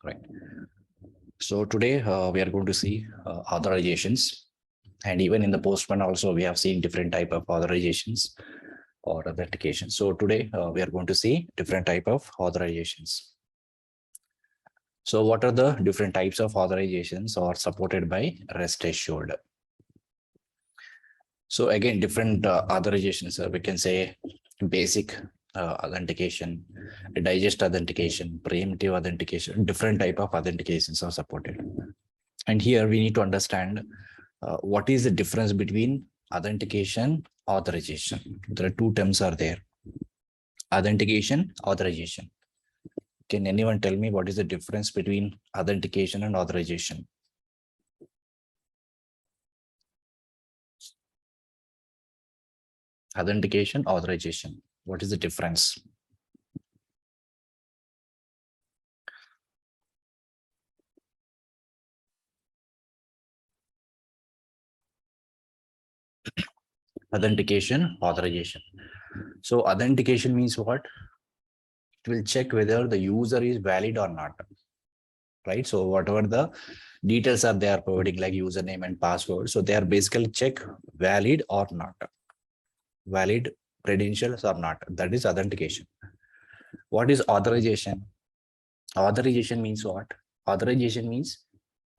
Right. So today we are going to see authorizations, and even in the Postman also we have seen different type of authorizations or authentication. So today we are going to see different type of authorizations. So what are the different types of authorizations are supported by RestAssured? So again, different authorizations, we can say basic authentication, digest authentication, preemptive authentication, different type of authentications are supported. And here we need to understand what is the difference between authentication, authorization. There are two terms are there. Authentication, authorization. Can anyone tell me what is the difference between authentication and authorization? Authentication, authorization. What is the difference? Authentication, authorization. So authentication means what? It will check whether the user is valid or not, right? So whatever the details are they are providing, like username and password, so they are basically check valid or not, valid credentials or not. That is authentication. What is authorization? Authorization means what? Authorization means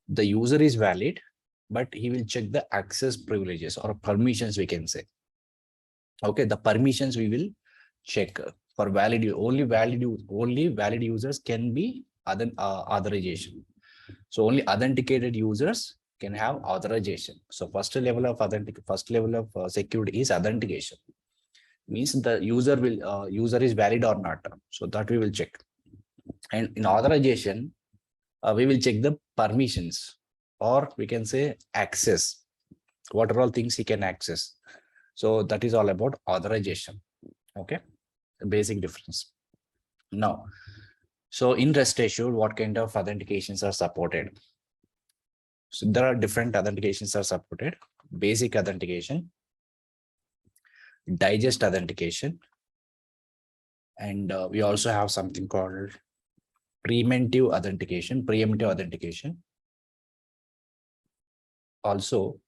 the user is valid, but he will check the access privileges or permissions, we can say. Okay, the permissions we will check for valid. Only valid users can be authorization. So only authenticated users can have authorization. So first level of security is authentication. Means the user is valid or not. So that we will check. And in authorization, we will check the permissions, or we can say access. What are all things he can access? So that is all about authorization. Okay, basic difference. Now, so in RestAssured, what kind of authentications are supported? So there are different authentications are supported. Basic authentication, digest authentication, and we also have something called preemptive authentication. Also,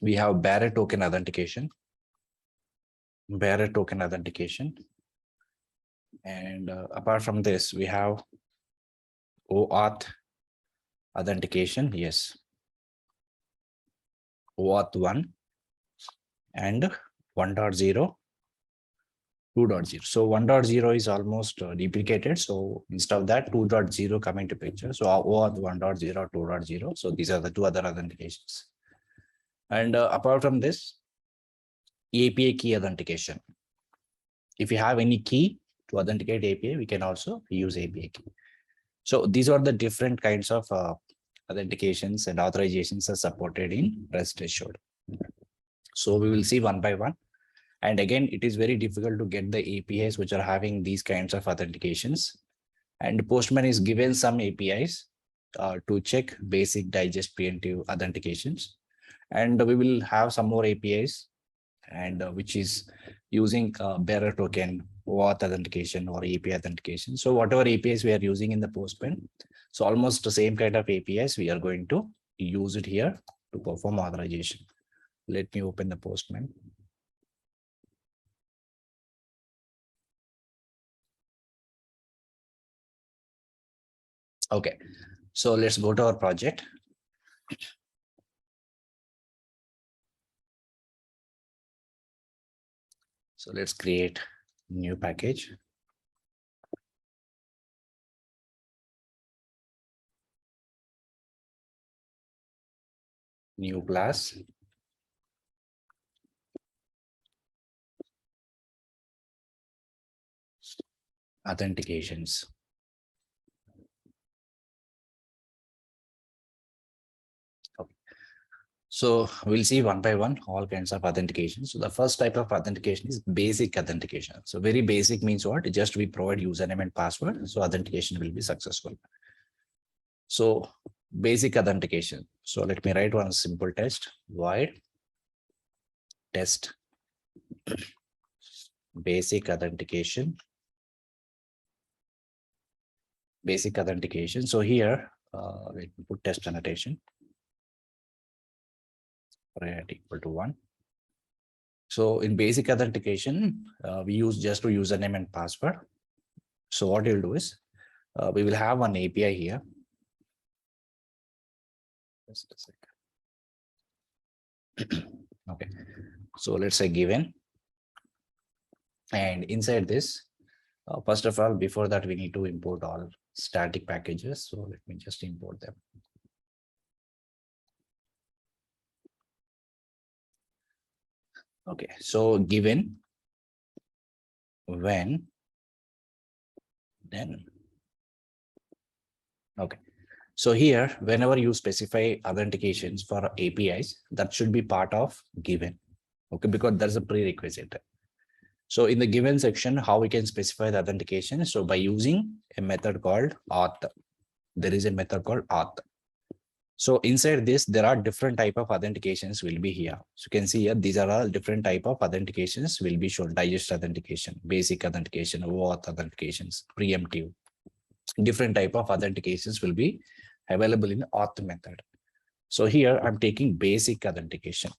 we have bearer token authentication. And apart from this, we have OAuth authentication. Yes, OAuth1 and 1.0, 2.0. So 1.0 is almost deprecated. So instead of that, 2.0 come into picture. So OAuth 1.0, 2.0. So these are the two other authentications. And apart from this, API key authentication. If you have any key to authenticate API, we can also use API key. So these are the different kinds of authentications and authorizations are supported in RestAssured. So we will see one by one. And again, it is very difficult to get the APIs which are having these kinds of authentications. And Postman is given some APIs to check basic digest preemptive authentications. And we will have some more APIs, and which is using bearer token, OAuth authentication or API authentication. So whatever APIs we are using in the Postman, so almost the same kind of APIs we are going to use it here to perform authorization. Let me open the Postman. Okay, so let's go to our project. So let's create new package. New class. Authentications. Okay. So we'll see one by one all kinds of authentication. So the first type of authentication is basic authentication. So very basic means what? Just we provide username and password. So authentication will be successful. So basic authentication. So let me write one simple test. Void test basic authentication. basic authentication. So here, let me put test annotation. Right equal to 1. So in basic authentication, we use just a username and password. So what you'll do is, we will have one API here. Just a second. Okay. So let's say given. And inside this, first of all, before that, we need to import all static packages. So let me just import them. Okay, so given, when, then. Okay, so here, whenever you specify authentications for APIs, that should be part of given. Okay, because there's a prerequisite. So in the given section, how we can specify the authentication? So by using a method called auth. There is a method called auth. So inside this, there are different type of authentications will be here. So you can see here, these are all different type of authentications will be shown. Digest authentication, basic authentication, OAuth authentications, preemptive. Different type of authentications will be available in auth method. So here I'm taking basic authentication.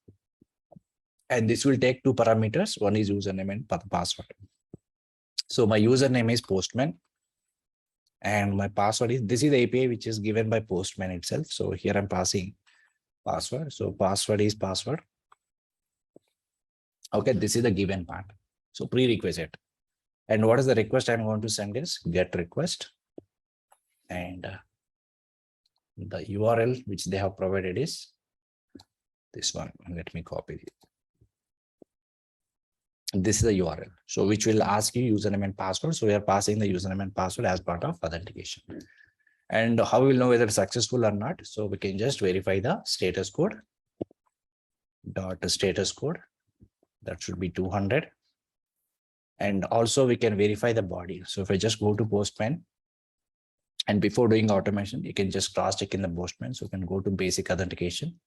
And this will take two parameters. One is username and password. So my username is Postman. And my password is, this is the API which is given by Postman itself. So here I'm passing password. So password is password. Okay, this is the given part. So prerequisite. And what is the request I'm going to send is get request. And the URL which they have provided is this one. Let me copy it. This is the URL. So which will ask you username and password. So we are passing the username and password as part of authentication. And how we will know whether it's successful or not? So we can just verify the status code. Dot status code. That should be 200. And also we can verify the body. So if I just go to Postman, and before doing automation, you can just cross check in the Postman. So you can go to basic authentication.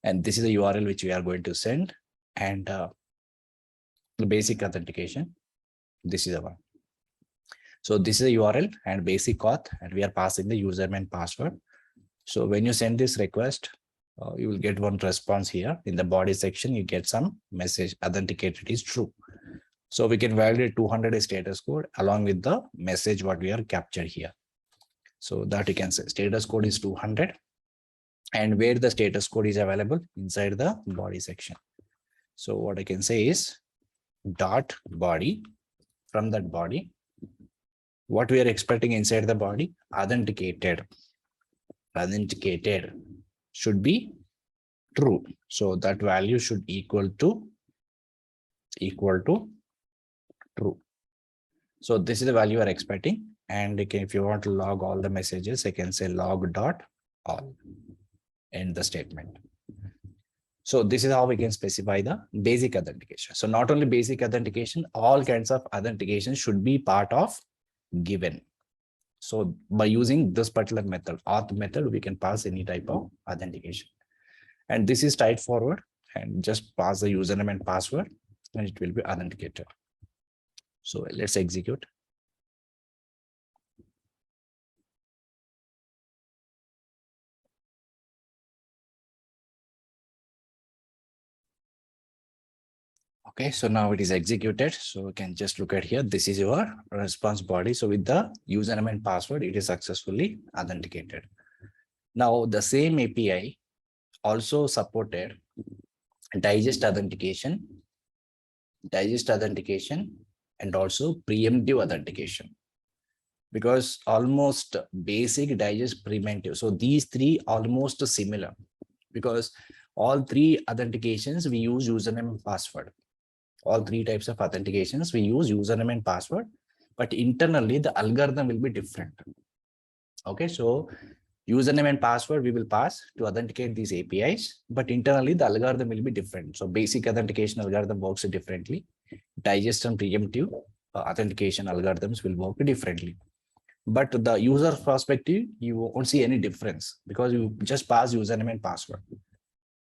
And this is the URL which we are going to send. And the basic authentication, this is the one. So this is the URL and basic auth, and we are passing the username and password. So when you send this request, you will get one response here. In the body section, you get some message authenticated is true. So we can validate 200 status code along with the message what we are captured here. So that you can say status code is 200, and where the status code is available inside the body section. So what I can say is dot body. From that body, what we are expecting inside the body, authenticated should be true. So that value should equal to true. So this is the value we are expecting. And if you want to log all the messages, I can say log dot all, end the statement. So this is how we can specify the basic authentication. So not only basic authentication, all kinds of authentication should be part of given. So by using this particular method, auth method, we can pass any type of authentication. And this is straightforward, and just pass the username and password and it will be authenticated. So let's execute. Okay, so now it is executed. So we can just look at here. This is your response body. So with the username and password, it is successfully authenticated. Now the same API also supported digest authentication, and also preemptive authentication. Because almost basic, digest, preemptive. So these three almost similar, because all three authentications we use username and password. All three types of authentications we use username and password, but internally the algorithm will be different. Okay, so username and password we will pass to authenticate these APIs, but internally the algorithm will be different. So basic authentication algorithm works differently. Digest and preemptive authentication algorithms will work differently. But the user perspective, you won't see any difference because you just pass username and password.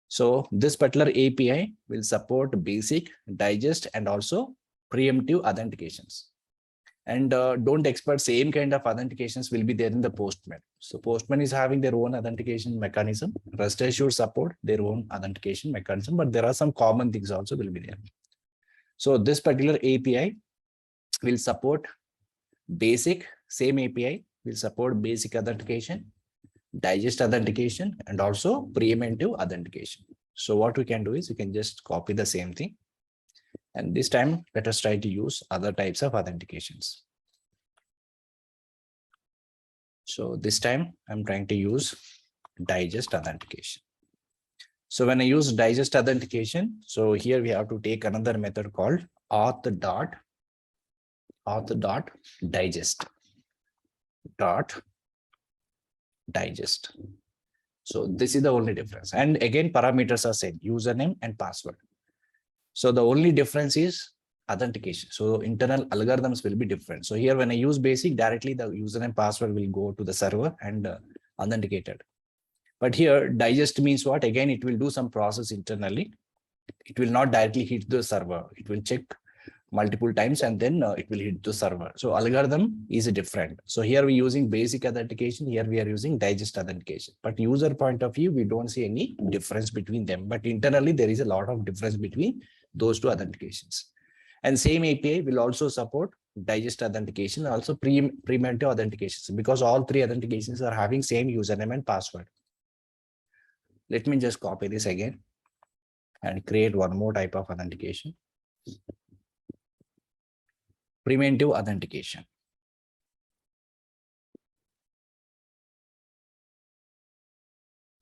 So this particular API will support basic, digest, and also preemptive authentications. And don't expect same kind of authentications will be there in the Postman. So Postman is having their own authentication mechanism. RestAssured support their own authentication mechanism, but there are some common things also will be there. So this particular API will support basic, same API will support basic authentication, digest authentication, and also preemptive authentication. So what we can do is we can just copy the same thing. And this time, let us try to use other types of authentications. So this time I'm trying to use digest authentication. So when I use digest authentication, so here we have to take another method called auth.digest. So this is the only difference. And again, parameters are same, username and password. So the only difference is authentication. So internal algorithms will be different. So here when I use basic, directly the username password will go to the server and authenticated. But here digest means what? Again, it will do some process internally. It will not directly hit the server. It will check multiple times and then it will hit the server. So algorithm is different. So here we're using basic authentication. Here we are using digest authentication. But user point of view, we don't see any difference between them. But internally, there is a lot of difference between those two authentications. And same API will also support digest authentication, also preemptive authentication, because all three authentications are having same username and password. Let me just copy this again and create one more type of authentication. Preemptive authentication.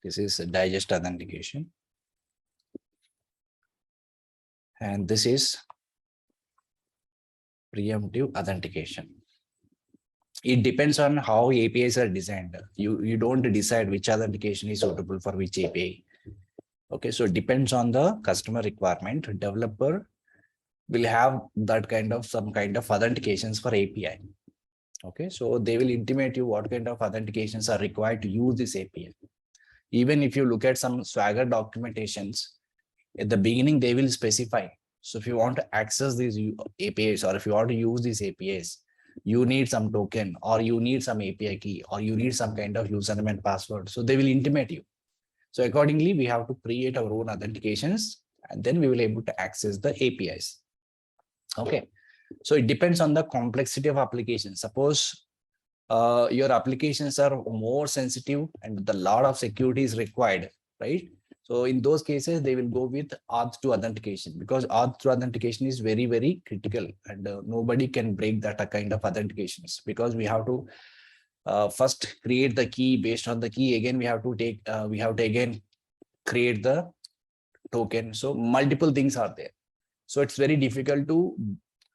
This is a digest authentication. And this is preemptive authentication. It depends on how APIs are designed. You don't decide which authentication is suitable for which API. Okay, so it depends on the customer requirement. Developer will have that kind of some kind of authentications for API. Okay, so they will intimate you what kind of authentications are required to use this API. Even if you look at some Swagger documentations, at the beginning, they will specify. So if you want to access these APIs or if you want to use these APIs, you need some token or you need some API key or you need some kind of username and password. So they will intimate you. So accordingly, we have to create our own authentications and then we will able to access the APIs. Okay, so it depends on the complexity of application. Suppose your applications are more sensitive and the lot of security is required, right? So in those cases, they will go with OAuth2 authentication because OAuth2 authentication is very, very critical and nobody can break that kind of authentications because we have to first create the key. Based on the key, again, we have to again create the token. So multiple things are there. So it's very difficult to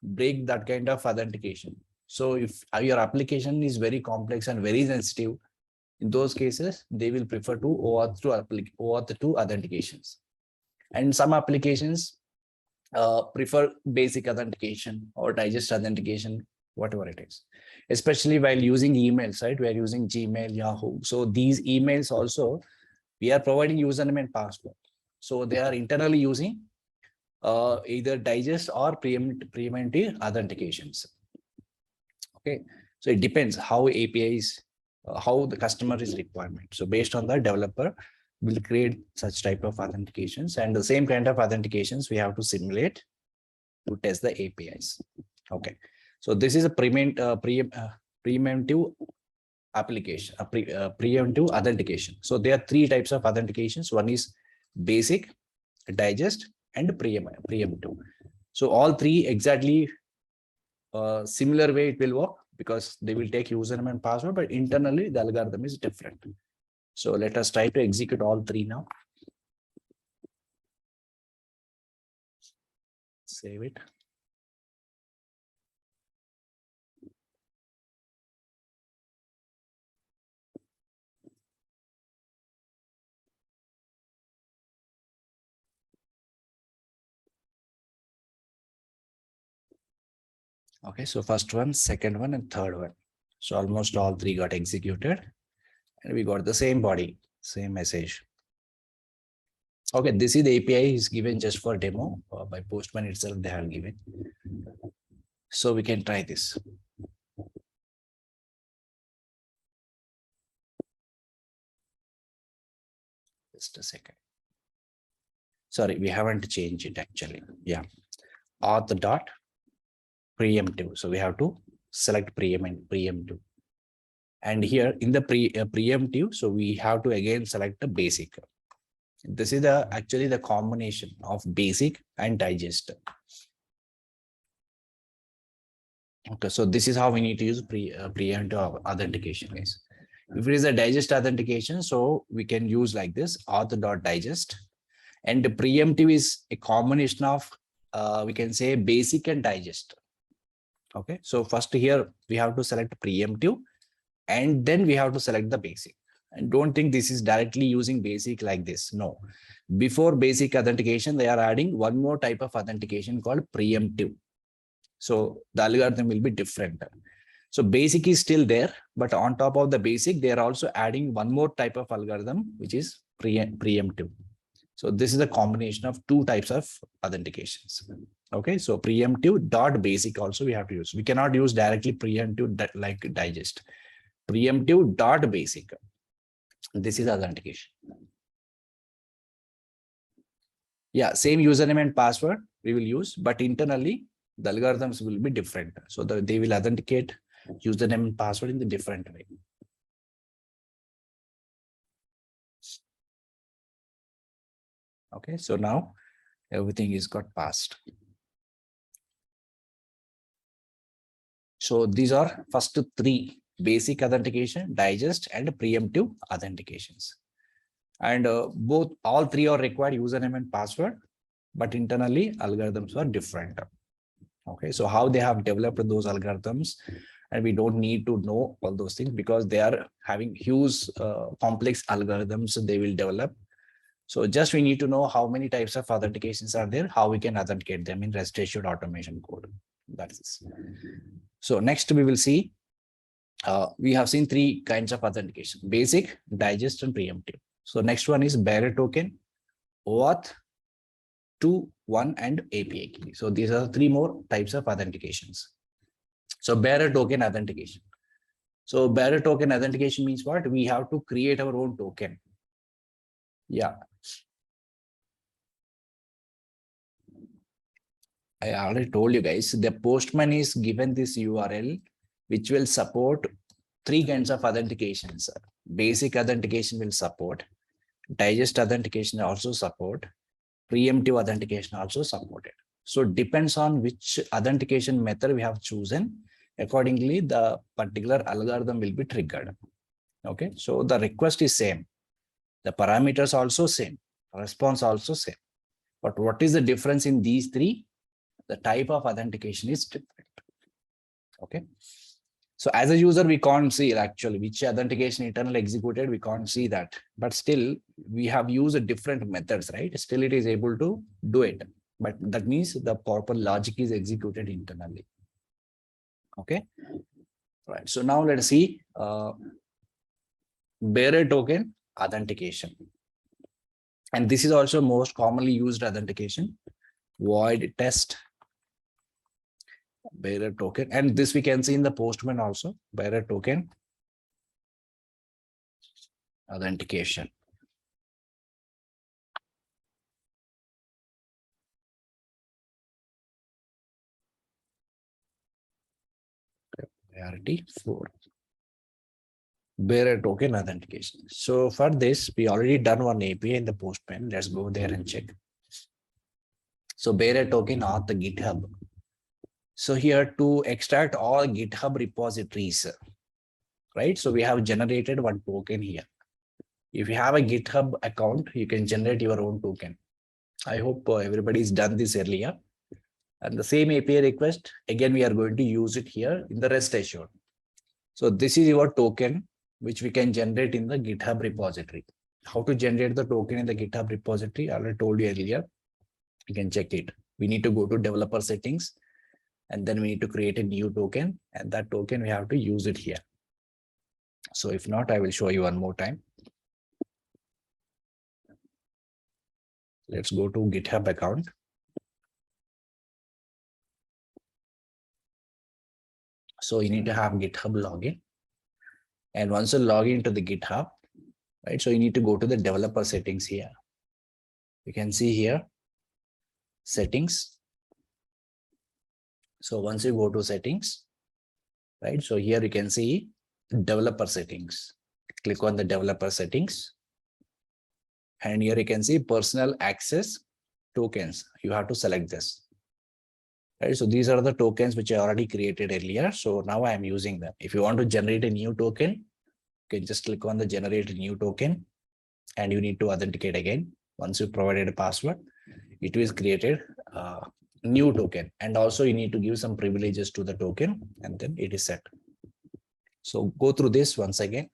break that kind of authentication. So if your application is very complex and very sensitive, in those cases, they will prefer to OAuth2 authentications. And some applications prefer basic authentication or digest authentication, whatever it is. Especially while using emails, right? We are using Gmail, Yahoo. So these emails also, we are providing username and password. So they are internally using either digest or preemptive authentications. Okay, so it depends how APIs, how the customer is requirement. So based on that, developer will create such type of authentications, and the same kind of authentications we have to simulate to test the APIs. Okay, so this is a preemptive application, preemptive authentication. So there are three types of authentications. One is basic, digest, and preemptive. So all three exactly similar way it will work because they will take username and password, but internally the algorithm is different. So let us try to execute all three now. Save it. Okay, so first one, second one, and third one. So almost all three got executed and we got the same body, same message. Okay, this is the API is given just for demo by Postman itself, they have given. So we can try this. Just a second. Sorry, we haven't changed it actually. Yeah. Auth dot preemptive. So we have to select preemptive. And here in the preemptive, so we have to again select the basic. This is actually the combination of basic and digest. Okay, so this is how we need to use preemptive authentication, guys. If it is a digest authentication, so we can use like this auth.digest. And the preemptive is a combination of we can say basic and digest. Okay, so first here we have to select preemptive, and then we have to select the basic. And don't think this is directly using basic like this. No, before basic authentication, they are adding one more type of authentication called preemptive. So the algorithm will be different. So basic is still there, but on top of the basic, they are also adding one more type of algorithm, which is preemptive. So this is a combination of two types of authentications. Okay, so preemptive dot basic also we have to use. We cannot use directly preemptive like digest. Preemptive dot basic. This is authentication. Yeah, same username and password we will use, but internally the algorithms will be different. So they will authenticate username and password in the different way. Okay, so now everything is got passed. So these are first three: basic authentication, digest, and preemptive authentications. And all three are required username and password, but internally algorithms are different. Okay, so how they have developed those algorithms, and we don't need to know all those things because they are having huge complex algorithms they will develop. So just we need to know how many types of authentications are there, how we can authenticate them in RestAssured automation code. That's it. So next we will see, we have seen three kinds of authentication: basic, digest, and preemptive. So next one is bearer token, OAuth2, 1, and API key. So these are three more types of authentications. So bearer token authentication. So bearer token authentication means what? We have to create our own token. Yeah. I already told you guys, the Postman is given this URL, which will support three kinds of authentications. Basic authentication will support, digest authentication also support, preemptive authentication also supported. So it depends on which authentication method we have chosen. Accordingly, the particular algorithm will be triggered. Okay, so the request is same. The parameters also same. Response also same. But what is the difference in these three? The type of authentication is different. Okay. So as a user, we can't see actually which authentication internally executed, we can't see that. But still, we have used different methods, right? Still, it is able to do it. But that means the proper logic is executed internally. Okay. Right. So now let's see bearer token authentication. And this is also most commonly used authentication. Void test, bearer token, and this we can see in the Postman also, bearer token authentication. Priority 4. Bearer token authentication. So for this, we already done one API in the Postman. Let's go there and check. So bearer token on the GitHub. So here to extract all GitHub repositories, right? So we have generated one token here. If you have a GitHub account, you can generate your own token. I hope everybody's done this earlier. And the same API request, again, we are going to use it here in the RestAssured. So this is your token, which we can generate in the GitHub repository. How to generate the token in the GitHub repository? I already told you earlier. You can check it. We need to go to developer settings, and then we need to create a new token, and that token we have to use it here. So if not, I will show you one more time. Let's go to GitHub account. So you need to have GitHub login. And once you log into the GitHub, right? So you need to go to the developer settings here. You can see here, settings. So once you go to settings, right? So here you can see developer settings. Click on the developer settings. And here you can see personal access tokens. You have to select this. Right? So these are the tokens which I already created earlier. So now I am using them. If you want to generate a new token, you can just click on the generate new token and you need to authenticate again. Once you provided a password, it is created a new token. And also you need to give some privileges to the token and then it is set. So go through this once again.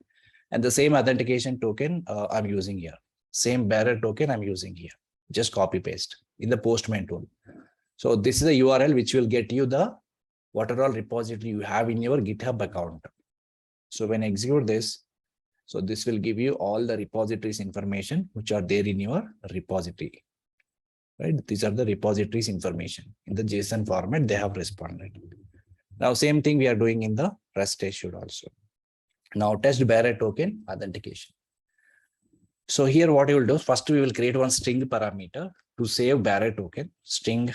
And the same authentication token I'm using here. Same bearer token I'm using here. Just copy paste in the Postman tool. So this is a URL which will get you the what are all repository you have in your GitHub account. So when I execute this, so this will give you all the repositories information which are there in your repository. Right? These are the repositories information. In the JSON format, they have responded. Now, same thing we are doing in the RestAssured also. Now, test bearer token authentication. So here what you will do, first we will create one string parameter to save bearer token, string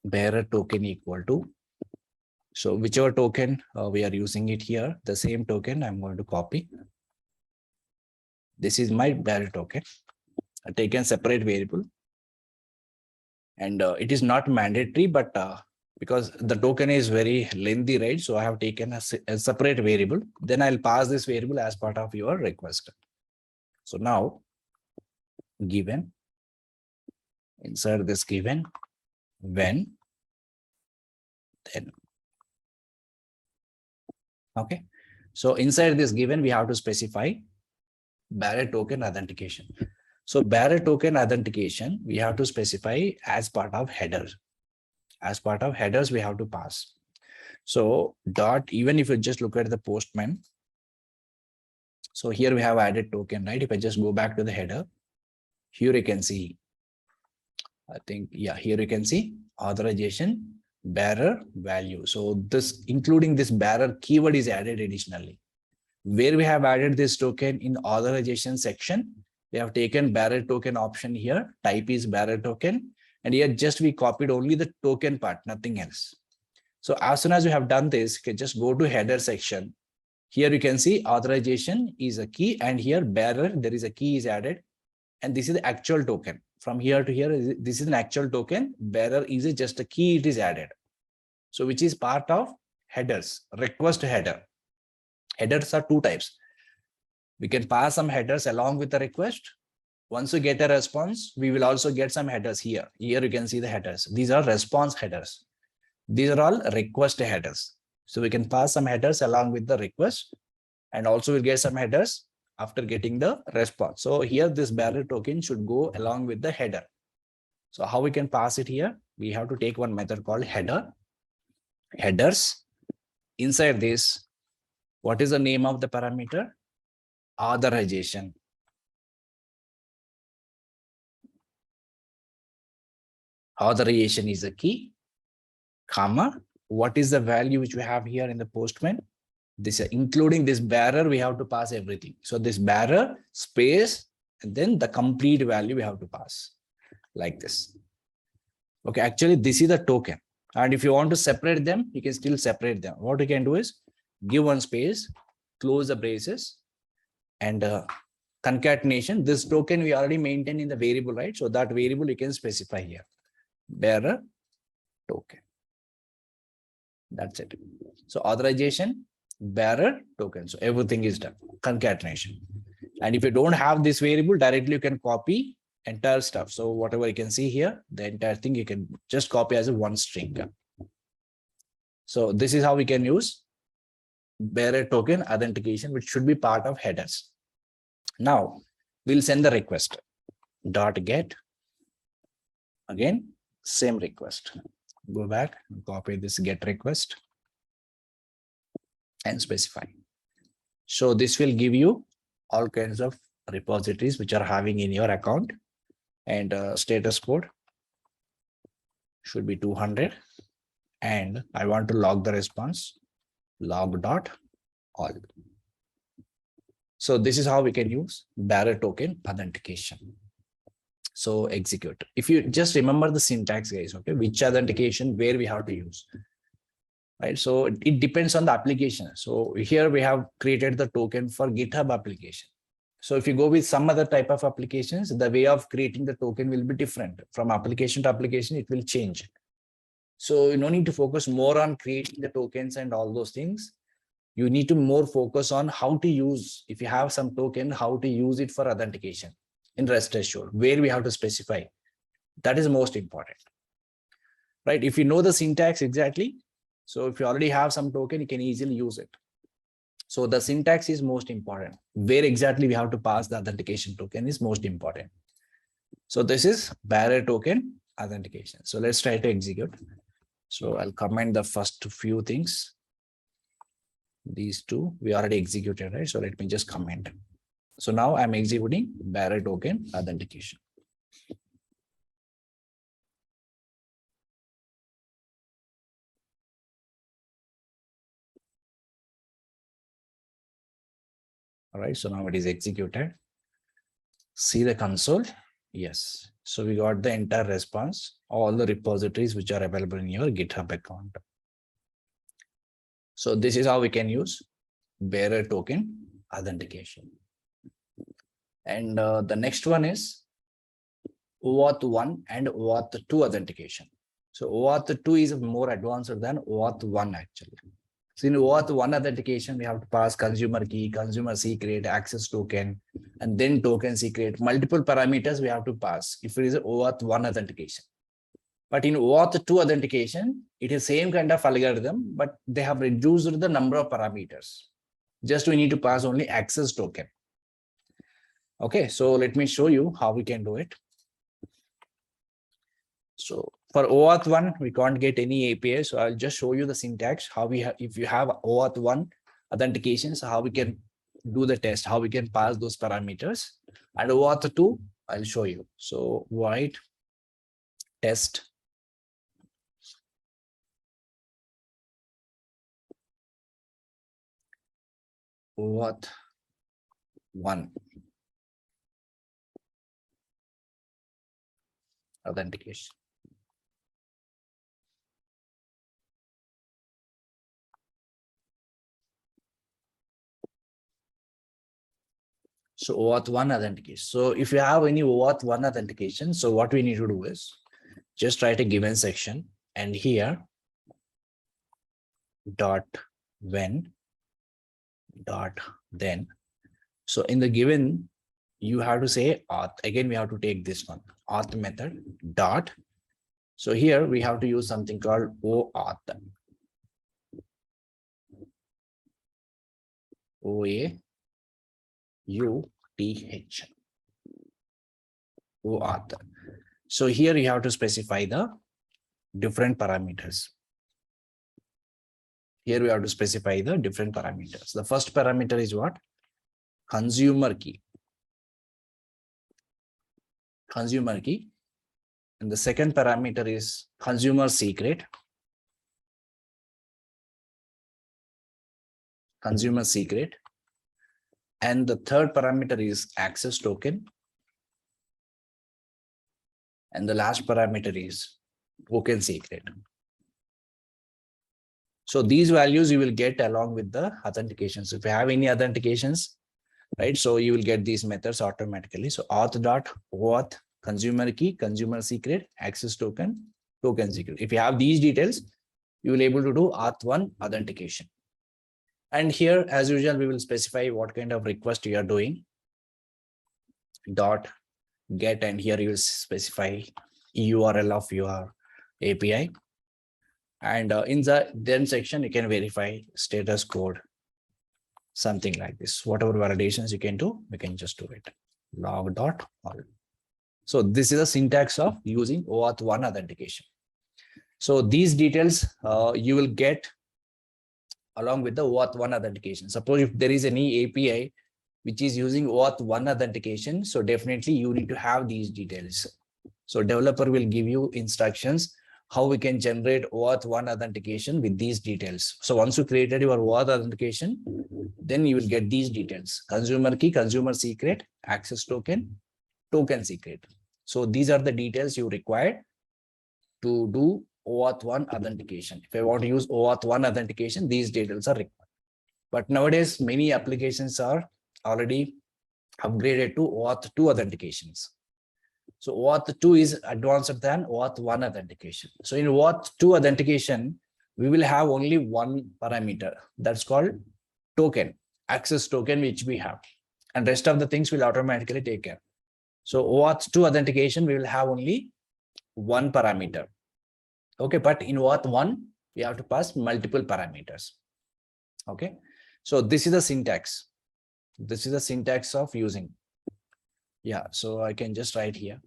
bearer token equal to, so whichever token we are using it here, the same token I'm going to copy. This is my bearer token. I taken separate variable. And it is not mandatory, but because the token is very lengthy, right? So I have taken a separate variable. Then I'll pass this variable as part of your request. So now, given, insert this given, when, then. Okay. So inside this given, we have to specify bearer token authentication. So bearer token authentication, we have to specify as part of headers. As part of headers, we have to pass. So dot, even if you just look at the Postman, so here we have added token, right? If I just go back to the header, here you can see, I think, yeah, here you can see authorization bearer value. So this, including this bearer keyword is added additionally. Where we have added this token in authorization section, we have taken bearer token option here, type is bearer token, and here just we copied only the token part, nothing else. So as soon as you have done this, you can just go to header section. Here you can see authorization is a key, and here bearer, there is a key is added, and this is the actual token. From here to here, this is an actual token. Bearer is just a key, it is added. So which is part of headers, request header. Headers are two types. We can pass some headers along with the request. Once you get a response, we will also get some headers here. Here you can see the headers. These are response headers. These are all request headers. So we can pass some headers along with the request, and also we'll get some headers after getting the response. So here this bearer token should go along with the header. So how we can pass it here? We have to take one method called header. Headers. Inside this, what is the name of the parameter? Authorization. Authorization is a key, comma. What is the value which we have here in the Postman? This, including this bearer, we have to pass everything. So this bearer space, and then the complete value we have to pass like this. Okay, actually this is the token. And if you want to separate them, you can still separate them. What you can do is give one space, close the braces, and concatenation. This token we already maintain in the variable, right? So that variable you can specify here. Bearer token. That's it. So authorization, bearer token. So everything is done. Concatenation. And if you don't have this variable, directly you can copy entire stuff. So whatever you can see here, the entire thing you can just copy as a one string. So this is how we can use bearer token authentication, which should be part of headers. Now we'll send the request. Dot get. Again, same request. Go back and copy this get request and specify. So this will give you all kinds of repositories which are having in your account, and status code should be 200, and I want to log the response, log.all. So this is how we can use bearer token authentication. So execute. If you just remember the syntax, guys, okay, which authentication, where we have to use, right? So it depends on the application. So here we have created the token for GitHub application. So if you go with some other type of applications, the way of creating the token will be different. From application to application, it will change. So you don't need to focus more on creating the tokens and all those things. You need to more focus on how to use, if you have some token, how to use it for authentication in RestAssured, where we have to specify. That is most important, right? If you know the syntax exactly, so if you already have some token, you can easily use it. So the syntax is most important. Where exactly we have to pass the authentication token is most important. So this is bearer token authentication. So let's try to execute. So I'll comment the first few things. These two we already executed, right? So let me just comment. So now I'm executing bearer token authentication. All right, so now it is executed. See the console. Yes. So we got the entire response, all the repositories which are available in your GitHub account. So this is how we can use bearer token authentication. And the next one is OAuth1 and OAuth2 authentication. So OAuth2 is more advanced than OAuth1 actually. So in OAuth1 authentication, we have to pass consumer key, consumer secret, access token, and then token secret. Multiple parameters we have to pass if it is OAuth1 authentication. But in OAuth2 authentication, it is same kind of algorithm, but they have reduced the number of parameters. Just we need to pass only access token. Okay, so let me show you how we can do it. So for OAuth1, we can't get any API. So I'll just show you the syntax, how we have, if you have OAuth1 authentications, how we can do the test, how we can pass those parameters. And OAuth2, I'll show you. So void test OAuth1 authentication. So OAuth1 authentication. So if you have any OAuth1 authentication, so what we need to do is just write a given section, and here dot when dot then. So in the given, you have to say auth. Again, we have to take this one, auth method dot. So here we have to use something called OAuth. OAuth. OAuth. So here you have to specify the different parameters. Here we have to specify the different parameters. The first parameter is what? Consumer key. Consumer key. And the second parameter is consumer secret. Consumer secret. And the third parameter is access token. And the last parameter is token secret. So these values you will get along with the authentications. If you have any authentications, right? So you will get these methods automatically. So auth.oauth, consumer key, consumer secret, access token, token secret. If you have these details, you will be able to do auth1 authentication. And here, as usual, we will specify what kind of request you are doing. Dot get, and here you will specify URL of your API. And in the then section, you can verify status code, something like this. Whatever validations you can do, we can just do it. Log.all. So this is the syntax of using OAuth1 authentication. So these details you will get along with the OAuth1 authentication. Suppose if there is any API which is using OAuth1 authentication, so definitely you need to have these details. So developer will give you instructions how we can generate OAuth1 authentication with these details. So once you created your OAuth authentication, then you will get these details: consumer key, consumer secret, access token, token secret. So these are the details you require to do OAuth1 authentication. If I want to use OAuth1 authentication, these details are required. But nowadays, many applications are already upgraded to OAuth2 authentications. So OAuth2 is advanced than OAuth1 authentication. So in OAuth2 authentication, we will have only one parameter that's called token, access token, which we have, and rest of the things will automatically take care. So OAuth2 authentication, we will have only one parameter. Okay, but in OAuth1, we have to pass multiple parameters. Okay, so this is the syntax. This is the syntax of using. Yeah, so I can just write here.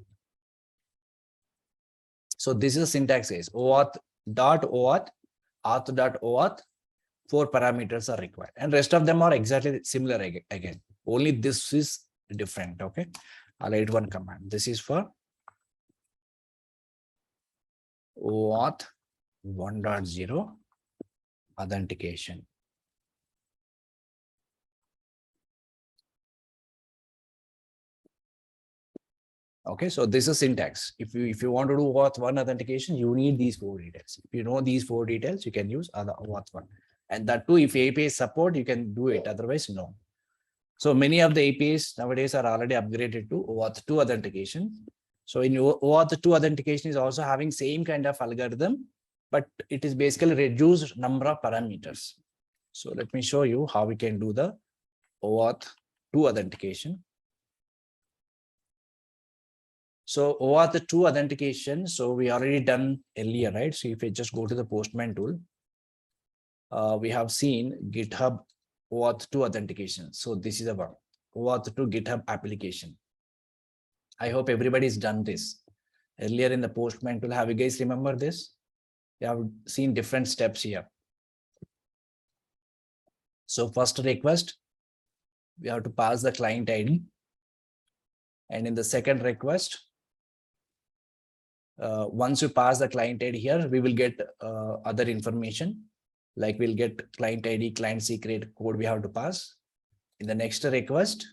So this is the syntax is OAuth.OAuth, auth.OAuth, 4 parameters are required, and rest of them are exactly similar again. Only this is different. Okay, I'll write one command. This is for OAuth 1.0 authentication. Okay, so this is syntax. If you want to do OAuth1 authentication, you need these 4 details. If you know these 4 details, you can use other OAuth1. And that too, if API support, you can do it. Otherwise, no. So many of the APIs nowadays are already upgraded to OAuth2 authentication. So in OAuth2 authentication is also having same kind of algorithm, but it is basically reduced number of parameters. So let me show you how we can do the OAuth2 authentication. So OAuth2 authentication, so we already done earlier, right? So if I just go to the Postman tool, we have seen GitHub OAuth2 authentication. So this is about OAuth2 GitHub application. I hope everybody's done this. Earlier in the Postman tool, have you guys remember this? You have seen different steps here. So first request, we have to pass the client ID. And in the second request, once you pass the client ID here, we will get other information, like we'll get client ID, client secret, code we have to pass. In the next request,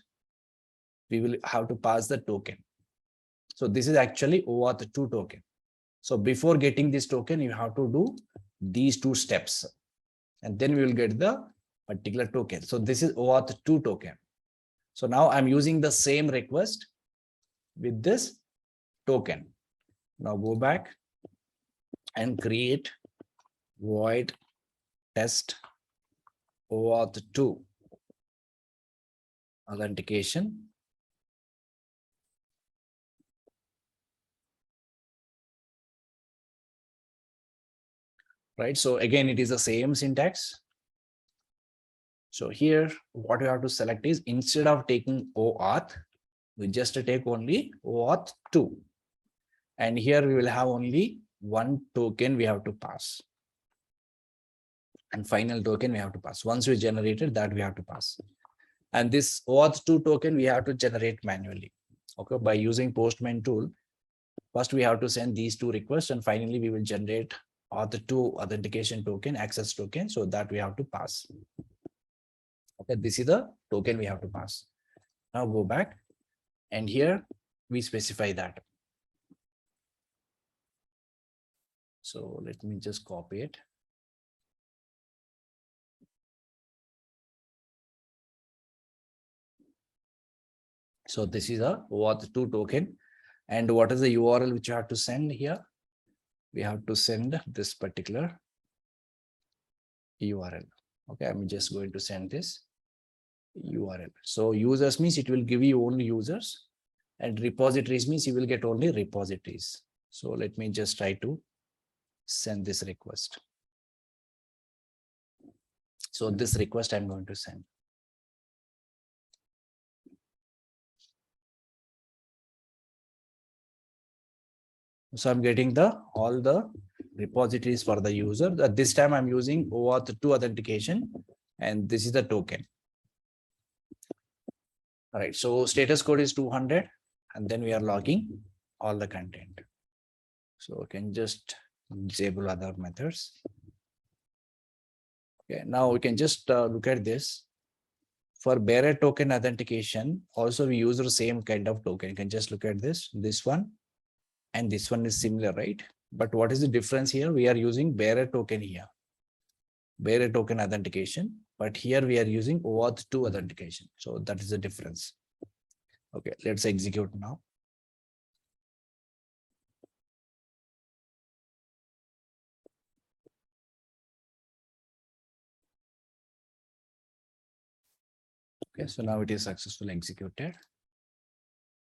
we will have to pass the token. So this is actually OAuth2 token. So before getting this token, you have to do these 2 steps, and then we will get the particular token. So this is OAuth2 token. So now I'm using the same request with this token. Now go back and create void test OAuth2 authentication. Right, so again, it is the same syntax. So here, what you have to select is, instead of taking OAuth, we just take only OAuth2. And here we will have only one token we have to pass. And final token we have to pass. Once we generated that, we have to pass. And this OAuth2 token we have to generate manually. Okay, by using Postman tool. First, we have to send these 2 requests, and finally we will generate OAuth2 authentication token, access token, so that we have to pass. Okay, this is the token we have to pass. Now go back, and here we specify that. So let me just copy it. So this is a OAuth2 token. And what is the URL which you have to send here? We have to send this particular URL. Okay, I'm just going to send this URL. So users means it will give you only users, and repositories means you will get only repositories. So let me just try to send this request. So this request I'm going to send. So I'm getting all the repositories for the user. This time I'm using OAuth2 authentication, and this is the token. All right, so status code is 200, and then we are logging all the content. So I can just disable other methods. Okay, now we can just look at this. For bearer token authentication, also we use the same kind of token. You can just look at this one, and this one is similar, right? But what is the difference here? We are using bearer token here, bearer token authentication, but here we are using OAuth2 authentication. So that is the difference. Okay, let's execute now. Okay, so now it is successfully executed.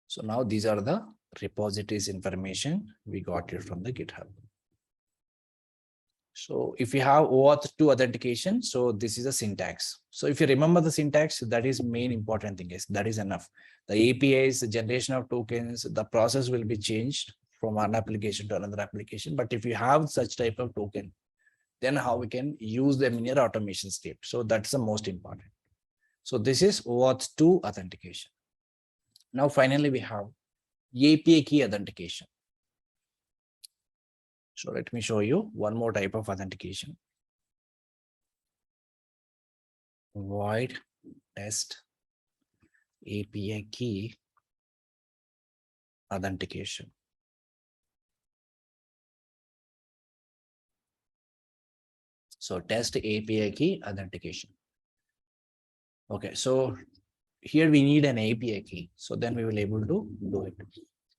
So now these are the repositories information we got it from the GitHub. So if you have OAuth2 authentication, so this is a syntax. So if you remember the syntax, that is main important thing is that is enough. The APIs, the generation of tokens, the process will be changed from one application to another application. But if you have such type of token, then how we can use them in your automation script. So that's the most important. So this is OAuth2 authentication. Now, finally, we have API key authentication. So let me show you one more type of authentication. Void test API key authentication. So test API key authentication. Okay, so here we need an API key. So then we will able to do it.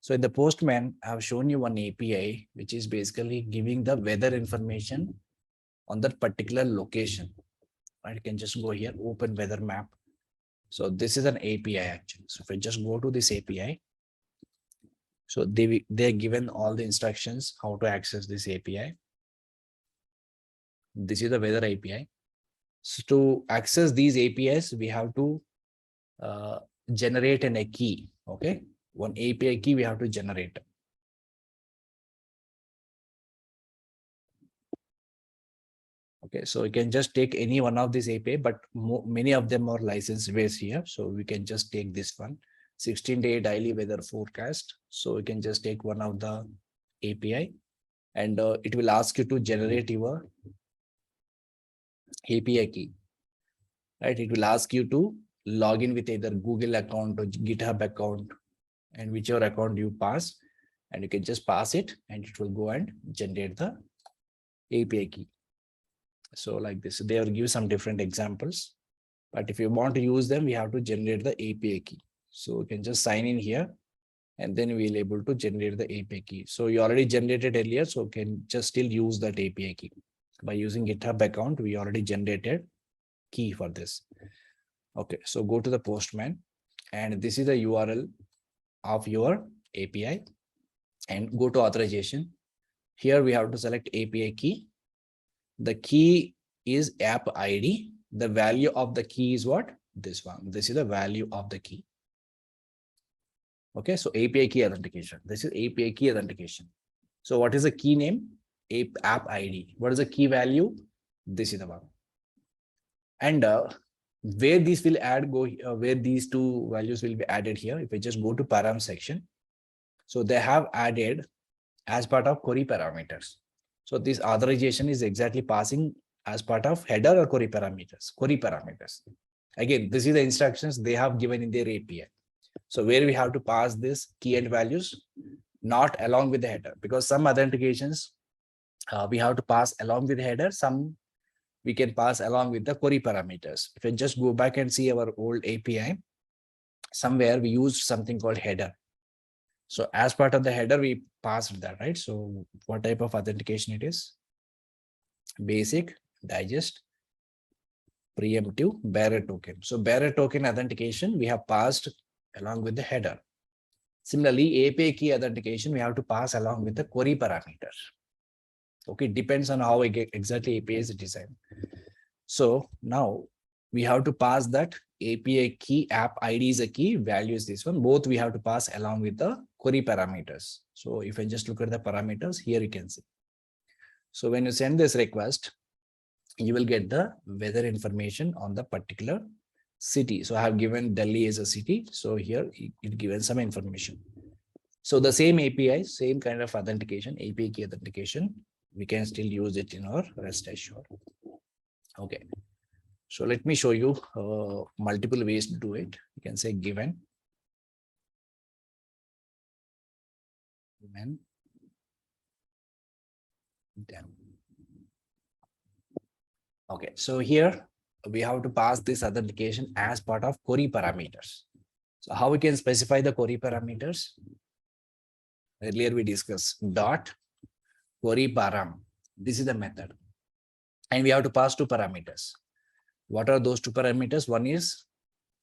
So in the Postman, I have shown you one API, which is basically giving the weather information on that particular location. Right? You can just go here, open weather map. So this is an API actually. So if I just go to this API, so they're given all the instructions how to access this API. This is the weather API. So to access these APIs, we have to generate a key. Okay, one API key we have to generate. Okay, so we can just take any one of these API, but many of them are license based here. So we can just take this one, 16-day daily weather forecast. So we can just take one of the API, and it will ask you to generate your API key. Right? It will ask you to log in with either Google account or GitHub account, and whichever account you pass, and you can just pass it, and it will go and generate the API key. So like this, they will give some different examples, but if you want to use them, we have to generate the API key. So we can just sign in here, and then we'll able to generate the API key. So you already generated earlier, so can just still use that API key. By using GitHub account, we already generated key for this. Okay, so go to the Postman, and this is the URL of your API, and go to authorization. Here we have to select API key. The key is app ID. The value of the key is what? This one. This is the value of the key. Okay, so API key authentication. This is API key authentication. So what is the key name? App ID. What is the key value? This is the one. And where these will add, where these two values will be added here. If I just go to param section, so they have added as part of query parameters. So this authorization is exactly passing as part of header or query parameters. Query parameters. Again, this is the instructions they have given in their API. So where we have to pass this key and values, not along with the header, because some authentications we have to pass along with the header. Some we can pass along with the query parameters. If I just go back and see our old API, somewhere we used something called header. So as part of the header, we passed that, right? So what type of authentication it is? Basic, digest, preemptive, bearer token. So bearer token authentication, we have passed along with the header. Similarly, API key authentication, we have to pass along with the query parameter. Okay, depends on how exactly API is designed. So now we have to pass that API key, app ID is a key, value is this one. Both we have to pass along with the query parameters. So if I just look at the parameters, here you can see. So when you send this request, you will get the weather information on the particular city. So I have given Delhi as a city. So here it given some information. So the same API, same kind of authentication, API key authentication, we can still use it in our rest assured. Okay. So let me show you multiple ways to do it. You can say given then. Okay, so here we have to pass this authentication as part of query parameters. So how we can specify the query parameters? Earlier we discussed dot query param. This is the method. And we have to pass two parameters. What are those two parameters? One is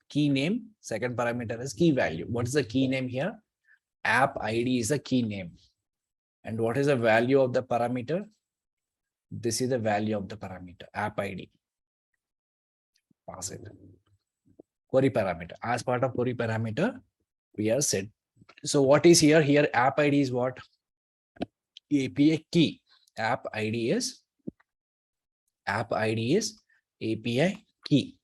key name. Second parameter is key value. What is the key name here? App ID is the key name. And what is the value of the parameter? This is the value of the parameter, app ID. Pass it. Query parameter. As part of query parameter, we are set. So what is here? Here app ID is what? API key. App ID is API key.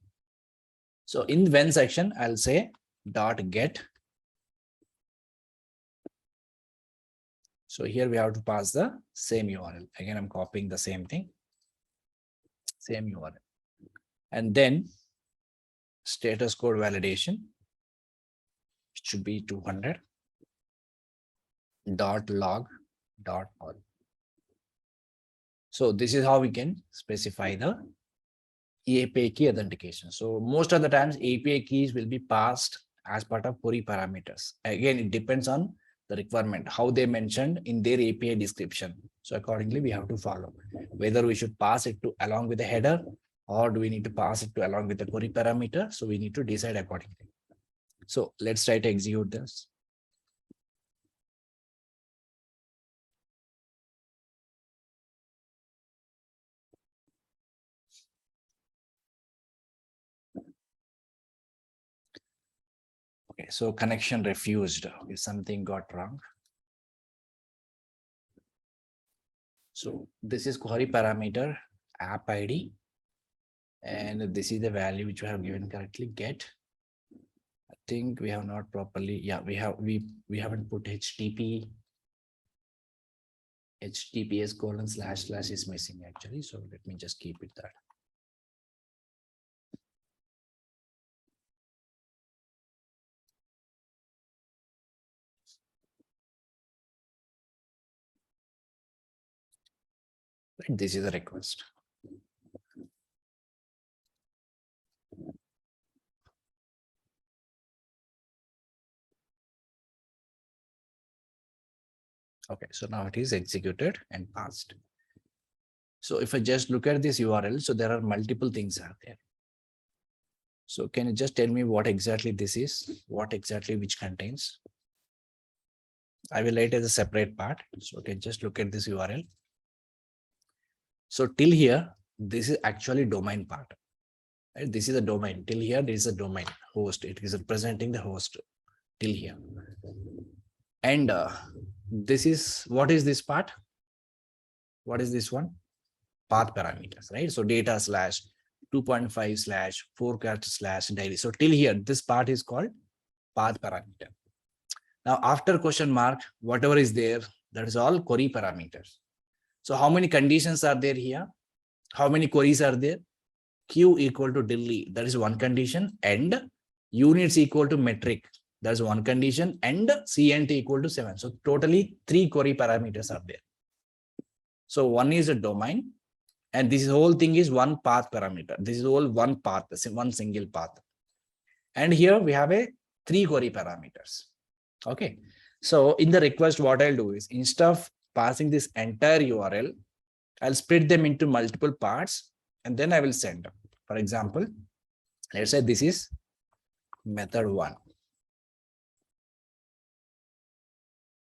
So in when section, I'll say dot get. So here we have to pass the same URL. Again, I'm copying the same thing, same URL. And then status code validation, it should be 200 dot log dot all. So this is how we can specify the API key authentication. So most of the times API keys will be passed as part of query parameters. Again, it depends on the requirement, how they mentioned in their API description. So accordingly, we have to follow whether we should pass it to along with the header or do we need to pass it to along with the query parameter. So we need to decide accordingly. So let's try to execute this. Okay, so connection refused. If something got wrong. So this is query parameter app ID. And this is the value which we have given correctly. Get. I think we have not properly. Yeah, we haven't put HTTPS :/ is missing actually. So let me just keep it that. Right, this is a request. Okay, so now it is executed and passed. So if I just look at this URL, so there are multiple things out there. So can you just tell me what exactly this is? What exactly which contains? I will write as a separate part. So okay, just look at this URL. So till here, this is actually domain part. Right? This is a domain. Till here, there is a domain host. It is representing the host till here. And this is, what is this part? What is this one? Path parameters, right? So data / 2.5 / forecast / daily. So till here, this part is called path parameter. Now after question mark, whatever is there, that is all query parameters. So how many conditions are there here? How many queries are there? Q equal to Delhi, that is one condition, and units equal to metric, that's one condition, and CNT equal to 7. So totally 3 query parameters are there. So one is a domain, and this whole thing is one path parameter. This is all one path, one single path. And here we have a 3 query parameters. Okay. So in the request, what I'll do is instead of passing this entire URL, I'll split them into multiple parts and then I will send. For example, let's say this is method 1.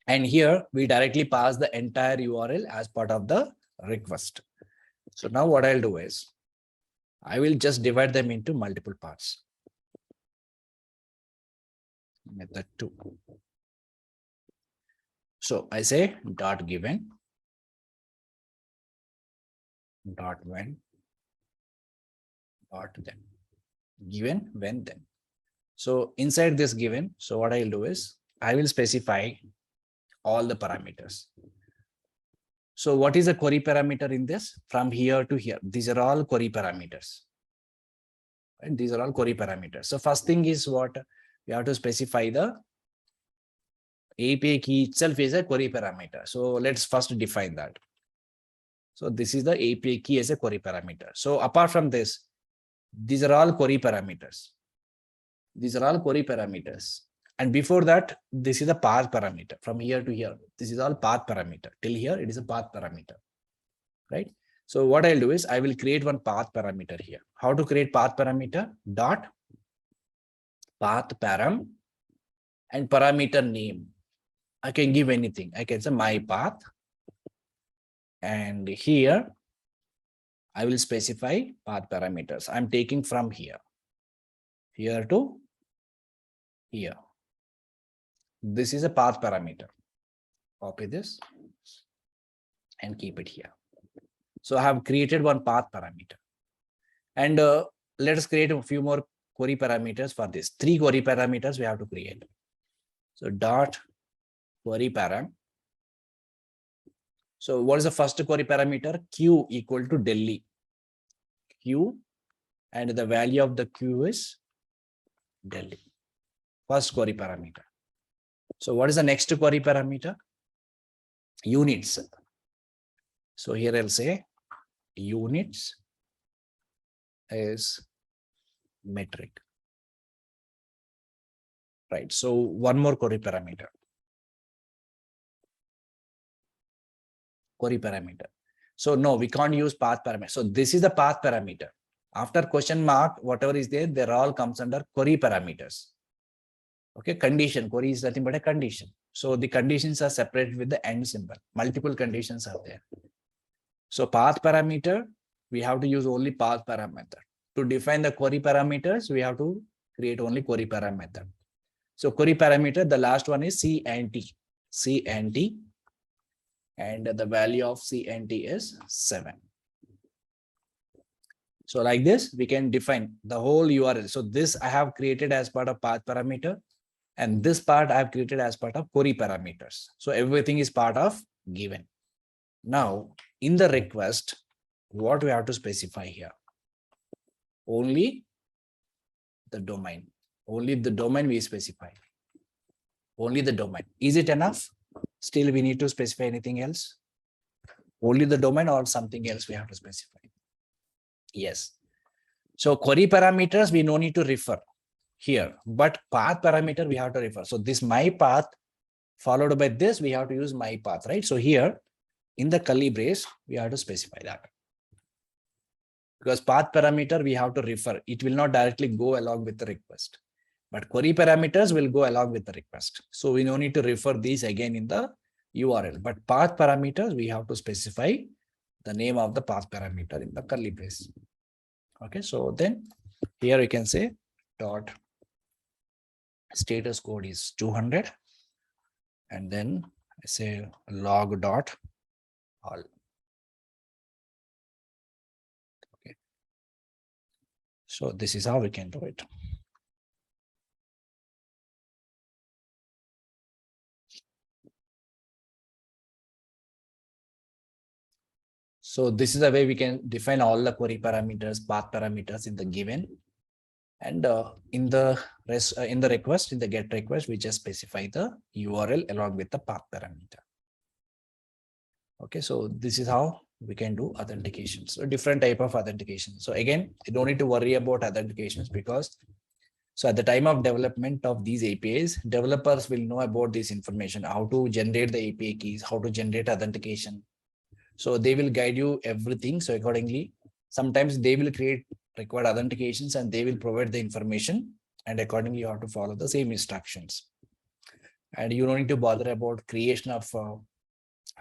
And here we directly pass the entire URL as part of the request. So now what I'll do is I will just divide them into multiple parts. Method 2. So I say dot given, dot when, dot then. Given, when, then. So inside this given, so what I'll do is I will specify all the parameters. So what is a query parameter in this? From here to here, these are all query parameters. And these are all query parameters. So first thing is what we have to specify the API key itself is a query parameter. So let's first define that. So this is the API key as a query parameter. So apart from this, these are all query parameters. These are all query parameters. And before that, this is a path parameter from here to here. This is all path parameter. Till here, it is a path parameter, right? So what I'll do is I will create one path parameter here. How to create path parameter? Dot path param and parameter name. I can give anything. I can say my path. And here I will specify path parameters. I'm taking from here to here. This is a path parameter. Copy this and keep it here. So I have created one path parameter. And let us create a few more query parameters for this. 3 query parameters we have to create. So dot query param. So what is the first query parameter? Q equal to Delhi. Q, and the value of the Q is Delhi. First query parameter. So what is the next query parameter? Units. So here I'll say units is metric. Right. So one more query parameter. Query parameter. So no, we can't use path parameter. So this is the path parameter. After question mark, whatever is there, they're all comes under query parameters. Okay, condition. Query is nothing but a condition. So the conditions are separated with the end symbol. Multiple conditions are there. So path parameter, we have to use only path parameter. To define the query parameters, we have to create only query parameter. So query parameter, the last one is C and T. C and T. And the value of C and T is 7. So like this, we can define the whole URL. So this I have created as part of path parameter. And this part I have created as part of query parameters. So everything is part of given. Now, in the request, what we have to specify here? Only the domain. Only the domain we specify. Only the domain. Is it enough? Still, we need to specify anything else? Only the domain or something else we have to specify? Yes. So query parameters, we no need to refer here, but path parameter we have to refer. So this my path followed by this, we have to use my path, right? So here in the curly brace, we have to specify that. Because path parameter, we have to refer. It will not directly go along with the request. But query parameters will go along with the request. So we no need to refer these again in the URL. But path parameters, we have to specify the name of the path parameter in the curly brace. Okay, so then here you can say dot status code is 200. And then I say log dot all. Okay. So this is how we can do it. So this is the way we can define all the query parameters, path parameters in the given. And in the request, in the get request, we just specify the URL along with the path parameter. Okay, so this is how we can do authentication. So different type of authentication. So again, you don't need to worry about authentications because so at the time of development of these APIs, developers will know about this information, how to generate the API keys, how to generate authentication. So they will guide you everything. So accordingly, sometimes they will create required authentications and they will provide the information, and accordingly you have to follow the same instructions. And you don't need to bother about creation of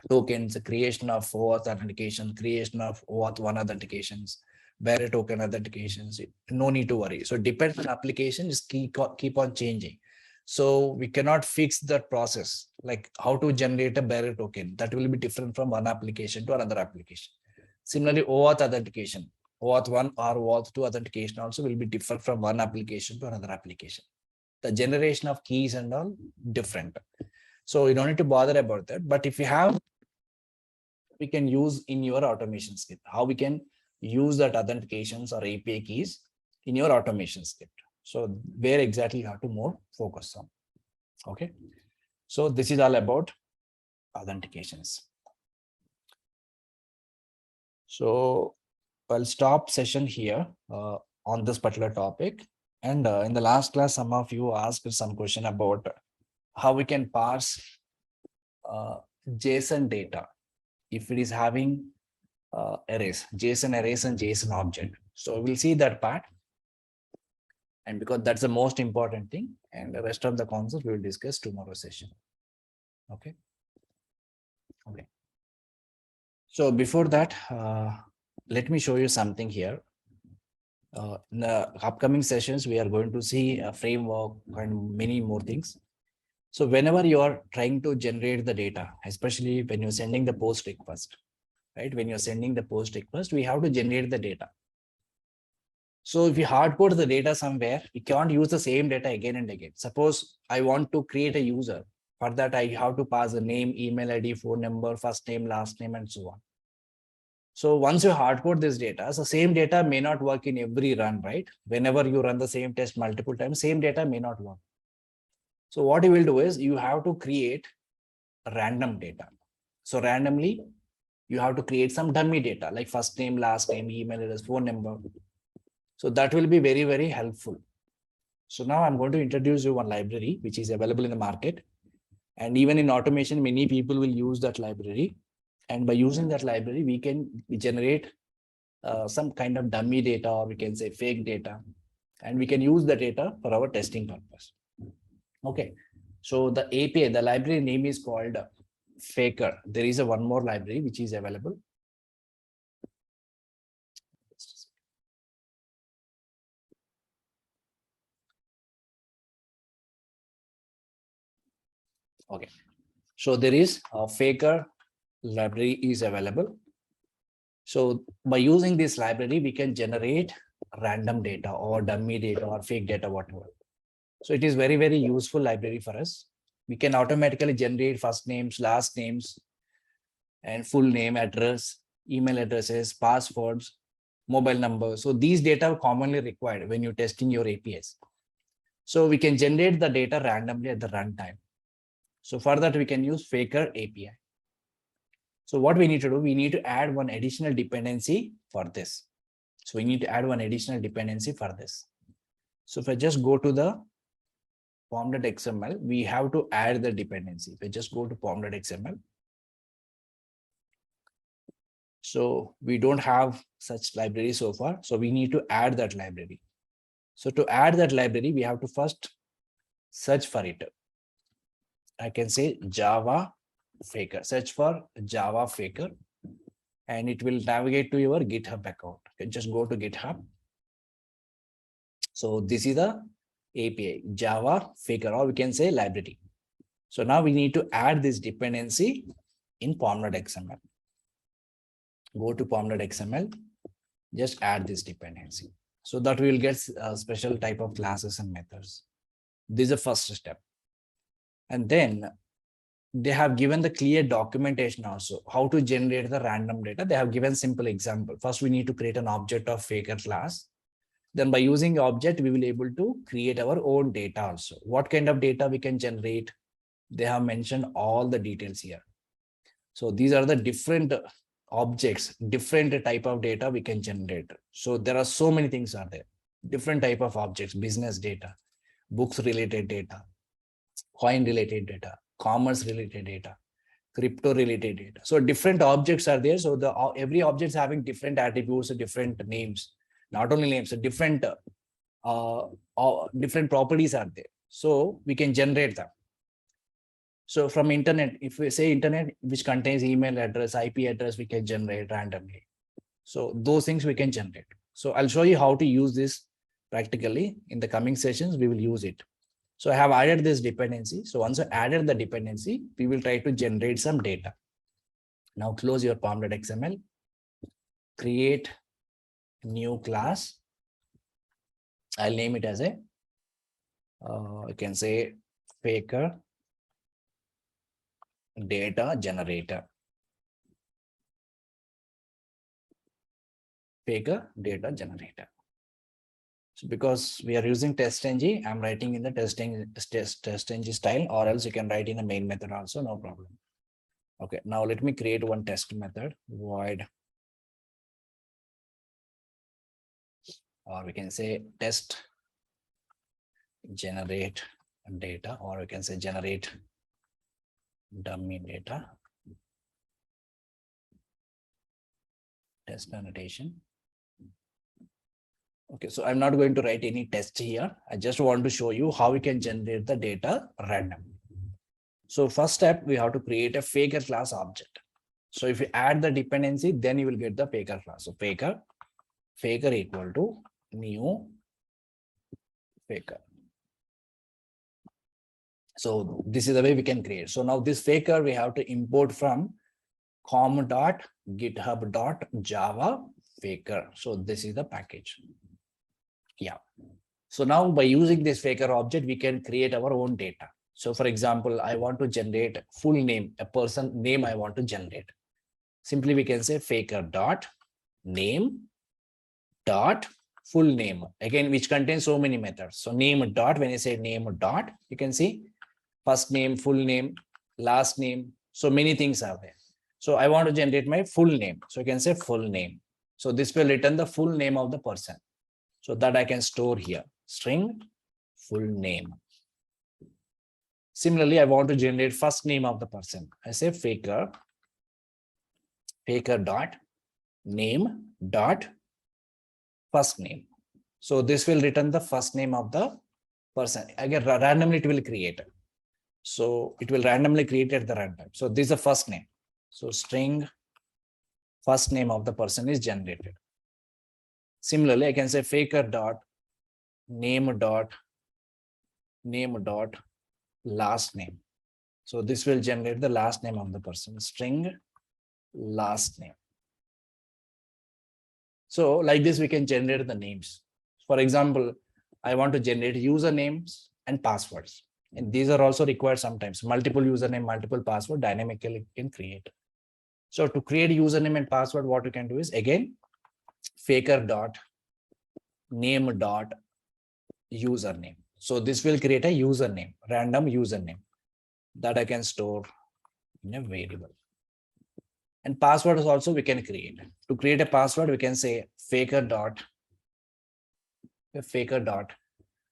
tokens, creation of OAuth authentication, creation of OAuth1 authentications, bearer token authentications. No need to worry. So depends on application, just keep on changing. So we cannot fix that process, like how to generate a bearer token. That will be different from one application to another application. Similarly, OAuth authentication, OAuth1 or OAuth2 authentication also will be different from one application to another application. The generation of keys and all different. So you don't need to bother about that. But if you have we can use in your automation script, how we can use that authentications or API keys in your automation script. So where exactly you have to more focus on. Okay. So this is all about authentications. So I'll stop session here on this particular topic. And in the last class, some of you asked some question about how we can parse JSON data if it is having arrays, JSON arrays and JSON object. So we'll see that part. And because that's the most important thing, and the rest of the concepts we will discuss tomorrow session. Okay. Okay. So before that, let me show you something here. In the upcoming sessions, we are going to see a framework and many more things. So whenever you are trying to generate the data, especially when you're sending the post request, right? When you're sending the post request, we have to generate the data. So if you hard code the data somewhere, you can't use the same data again and again. Suppose I want to create a user. For that, I have to pass a name, email ID, phone number, first name, last name, and so on. So once you hard code this data, so same data may not work in every run, right? Whenever you run the same test multiple times, same data may not work. So what you will do is you have to create random data. So randomly, you have to create some dummy data like first name, last name, email address, phone number. So that will be very, very helpful. So now I'm going to introduce you one library which is available in the market. And even in automation, many people will use that library. And by using that library, we can generate some kind of dummy data, or we can say fake data. And we can use the data for our testing purpose. Okay. So the API, the library name is called Faker. There is one more library which is available. Okay. So there is a Faker library is available. So by using this library, we can generate random data or dummy data or fake data, whatever. So it is very, very useful library for us. We can automatically generate first names, last names, and full name, address, email addresses, passwords, mobile numbers. So these data are commonly required when you're testing your APIs. So we can generate the data randomly at the runtime. So for that, we can use Faker API. So what we need to do, we need to add one additional dependency for this. So we need to add one additional dependency for this. So if I just go to the pom.xml, we have to add the dependency. If I just go to pom.xml. So we don't have such library so far. So we need to add that library. So to add that library, we have to first search for it. I can say Java Faker, search for Java Faker, and it will navigate to your GitHub account. You can just go to GitHub. So this is the API, Java Faker, or we can say library. So now we need to add this dependency in pom.xml. Go to pom.xml, just add this dependency. So that we will get a special type of classes and methods. This is the first step. And then they have given the clear documentation also, how to generate the random data. They have given simple example. First, we need to create an object of Faker class. Then by using object, we will be able to create our own data also. What kind of data we can generate? They have mentioned all the details here. So these are the different objects, different type of data we can generate. So there are so many things are there. Different type of objects, business data, books related data, coin related data, commerce related data, crypto related data. So different objects are there. So every object is having different attributes, different names, not only names, different different properties are there. So we can generate them. So from internet, if we say internet, which contains email address, IP address, we can generate randomly. So those things we can generate. So I'll show you how to use this practically in the coming sessions. We will use it. So I have added this dependency. So once I added the dependency, we will try to generate some data. Now close your pom.xml, create new class. I'll name it as a, I can say Faker data generator. faker data generator. So because we are using test-ng, I'm writing in the test-ng style, or else you can write in the main method also, no problem. Okay, now let me create one test method, void, or we can say test generate data, or we can say generate dummy data, test annotation. Okay, so I'm not going to write any test here. I just want to show you how we can generate the data randomly. So first step, we have to create a faker class object. So if you add the dependency, then you will get the faker class. So faker equal to new faker. So this is the way we can create. So now this faker we have to import from com.github.java faker. So this is the package. Yeah. So now by using this faker object, we can create our own data. So for example, I want to generate full name, a person name I want to generate. Simply we can say faker dot name dot full name, again, which contains so many methods. So name dot, when you say name dot, you can see first name, full name, last name. So many things are there. So I want to generate my full name. So you can say full name. So this will return the full name of the person. So that I can store here, string full name. Similarly, I want to generate first name of the person. I say faker dot name dot first name. So this will return the first name of the person. Again, randomly it will create. So it will randomly create at the runtime. So this is the first name. So string first name of the person is generated. Similarly, I can say faker dot name dot last name. So this will generate the last name of the person, string last name. So like this, we can generate the names. For example, I want to generate usernames and passwords. And these are also required sometimes. Multiple username, multiple password, dynamically can create. So to create username and password, what you can do is again, faker dot name dot username. So this will create a username, random username that I can store in a variable. And password is also we can create. To create a password, we can say faker dot,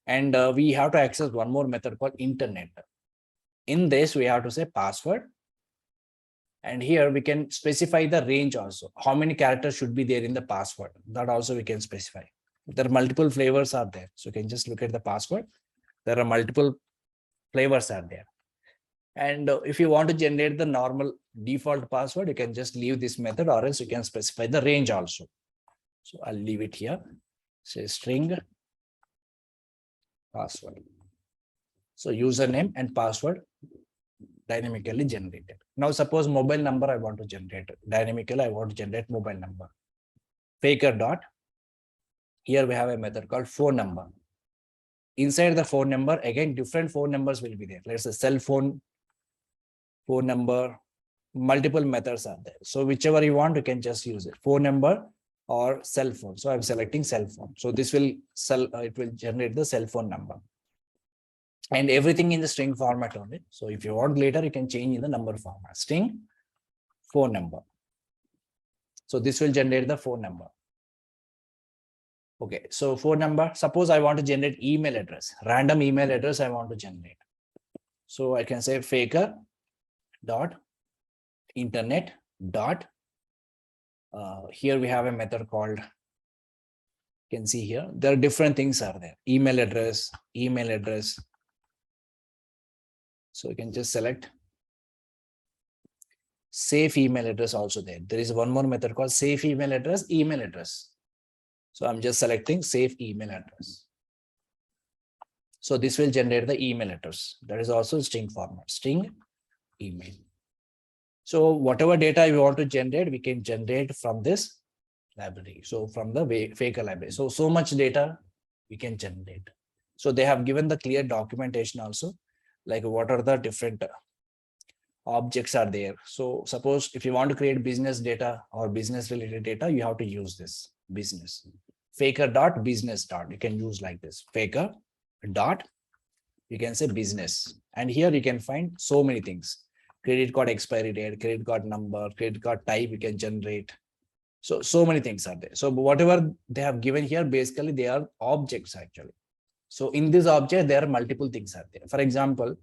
and we have to access one more method called internet. In this, we have to say password. And here we can specify the range also. How many characters should be there in the password? That also we can specify. There are multiple flavors are there. So you can just look at the password. There are multiple flavors are there. And if you want to generate the normal default password, you can just leave this method, or else you can specify the range also. So I'll leave it here. Say string password. So username and password dynamically generated. Now suppose mobile number I want to generate. Dynamically I want to generate mobile number. Faker dot. Here we have a method called phone number. Inside the phone number, again, different phone numbers will be there. Let's say cell phone number, multiple methods are there. So whichever you want, you can just use it. Phone number or cell phone. So I'm selecting cell phone. So this will it will generate the cell phone number. And everything in the string format only. So if you want later, you can change in the number format. String phone number. So this will generate the phone number. Okay, so phone number. Suppose I want to generate email address, random email address I want to generate. So I can say faker dot internet dot. Here we have a method called. You can see here there are different things are there. Email address. So you can just select safe email address also there. There is one more method called safe email address. So I'm just selecting safe email address. So this will generate the email address. That is also string format, string email. So whatever data you want to generate, we can generate from this library. So from the faker library. So much data we can generate. So they have given the clear documentation also, like what are the different objects are there. So suppose if you want to create business data or business related data, you have to use this. business. Faker dot business dot. You can use like this. Faker dot, you can say business. And here you can find so many things. Credit card expiry date, credit card number, credit card type you can generate. So many things are there. So whatever they have given here, basically they are objects actually. So in this object, there are multiple things are there. For example,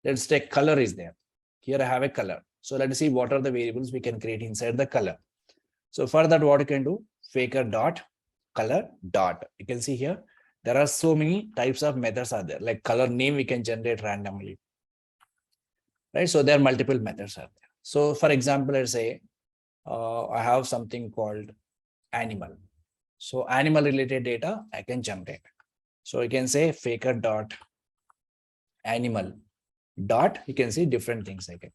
let's take color is there. Here I have a color. So let's see what are the variables we can create inside the color. So for that, what you can do, faker dot color dot. You can see here, there are so many types of methods are there. Like color name, we can generate randomly. Right. So there are multiple methods are there. So for example, let's say I have something called animal. So animal related data I can generate. So you can say faker dot animal dot, you can see different things like it.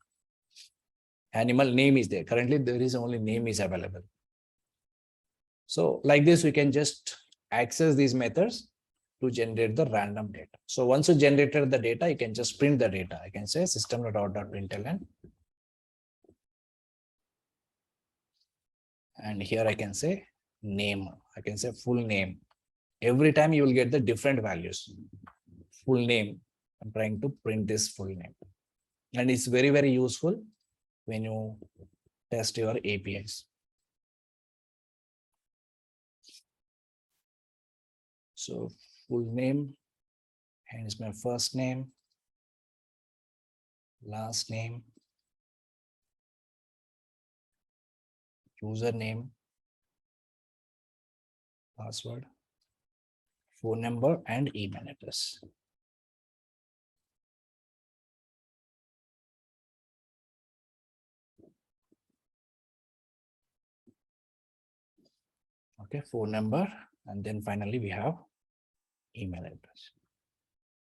Animal name is there. Currently, there is only name is available. So like this, we can just access these methods to generate the random data. So once you generated the data, you can just print the data. I can say system.out.println. And here I can say name. I can say full name. Every time you will get the different values. Full name. I'm trying to print this full name. And it's very, very useful when you test your APIs. So full name, and it's my first name, last name, username, password, phone number, and email address. Okay, phone number, and then finally we have email address.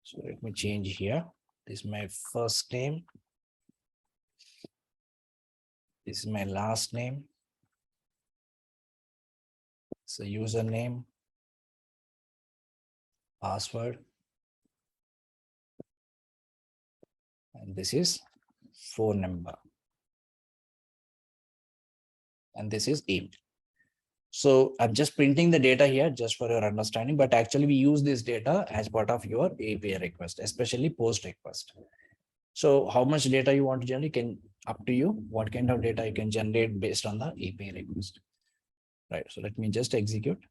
So let me change here. This is my first name. This is my last name. So username, password, and this is phone number. And this is email. So I'm just printing the data here just for your understanding, but actually we use this data as part of your API request, especially post request. So how much data you want to generate can up to you, what kind of data you can generate based on the API request. Right. So let me just execute.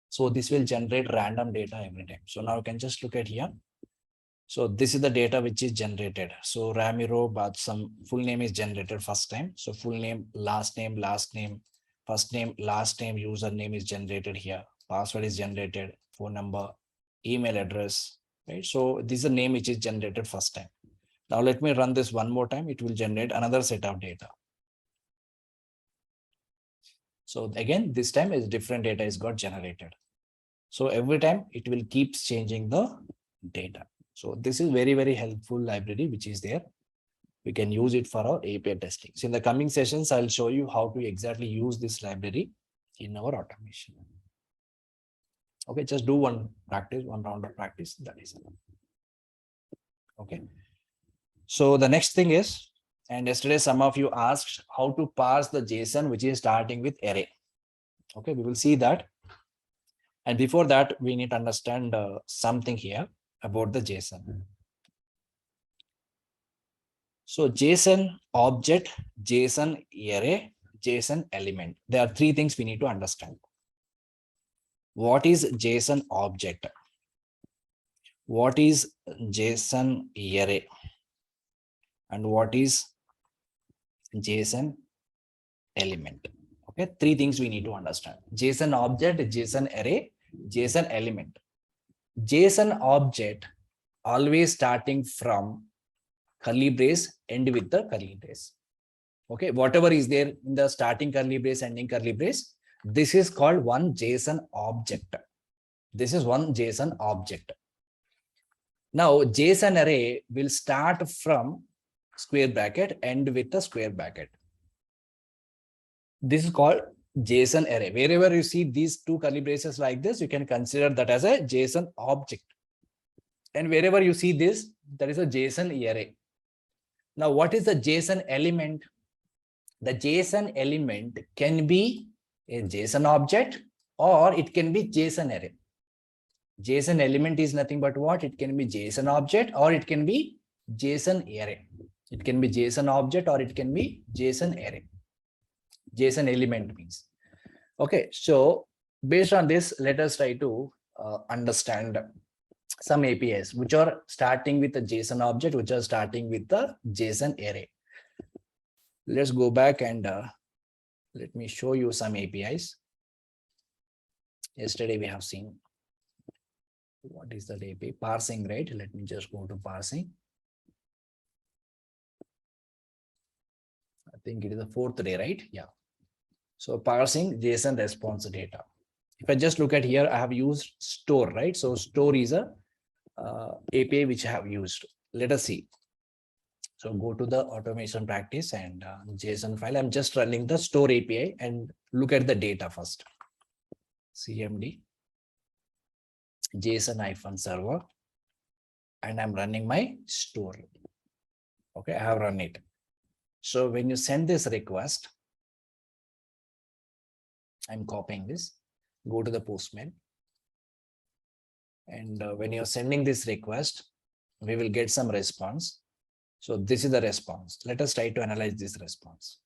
So this will generate random data every time. So now you can just look at here. So this is the data which is generated. So Ramiro, but some full name is generated first time. So full name, last name, first name, last name, username is generated here. Password is generated, phone number, email address, right? So this is the name which is generated first time. Now let me run this one more time. It will generate another set of data. So again, this time is different data is got generated. So every time it will keep changing the data. So this is very, very helpful library which is there. We can use it for our API testing. So in the coming sessions, I'll show you how to exactly use this library in our automation. Okay, just do one round of practice. That is enough. Okay. So the next thing is, and yesterday some of you asked how to parse the JSON which is starting with array. Okay, we will see that. And before that, we need to understand something here about the JSON. So JSON object, JSON array, JSON element. There are three things we need to understand. What is JSON object? What is JSON array? And what is JSON element? Okay, three things we need to understand. JSON object, JSON array, JSON element. JSON object always starting from curly brace, end with the curly brace. Okay, whatever is there in the starting curly brace, ending curly brace, this is called one JSON object. This is one JSON object. Now JSON array will start from square bracket, end with the square bracket. This is called JSON array. Wherever you see these two curly braces like this, you can consider that as a JSON object. And wherever you see this, that is a JSON array. Now, what is the JSON element? the JSON element can be a JSON object or it can be JSON array. JSON element is nothing but what? It can be JSON object or it can be JSON array. It can be JSON object or it can be JSON array. JSON element means. Okay, so based on this, let us try to understand some APIs which are starting with a JSON object, which are starting with the JSON array. Let's go back and let me show you some APIs. Yesterday we have seen, what is that API? Parsing, right? Let me just go to parsing. I think it is the 4th day, right? Yeah. So parsing JSON response data. If I just look at here, I have used store, right? So store is a API which I have used. Let us see. So go to the automation practice and JSON file. I'm just running the store API and look at the data first. CMD JSON-server, and I'm running my store. Okay, I have run it. So when you send this request, I'm copying this, go to the Postman. And when you're sending this request, we will get some response. So this is the response. Let us try to analyze this response.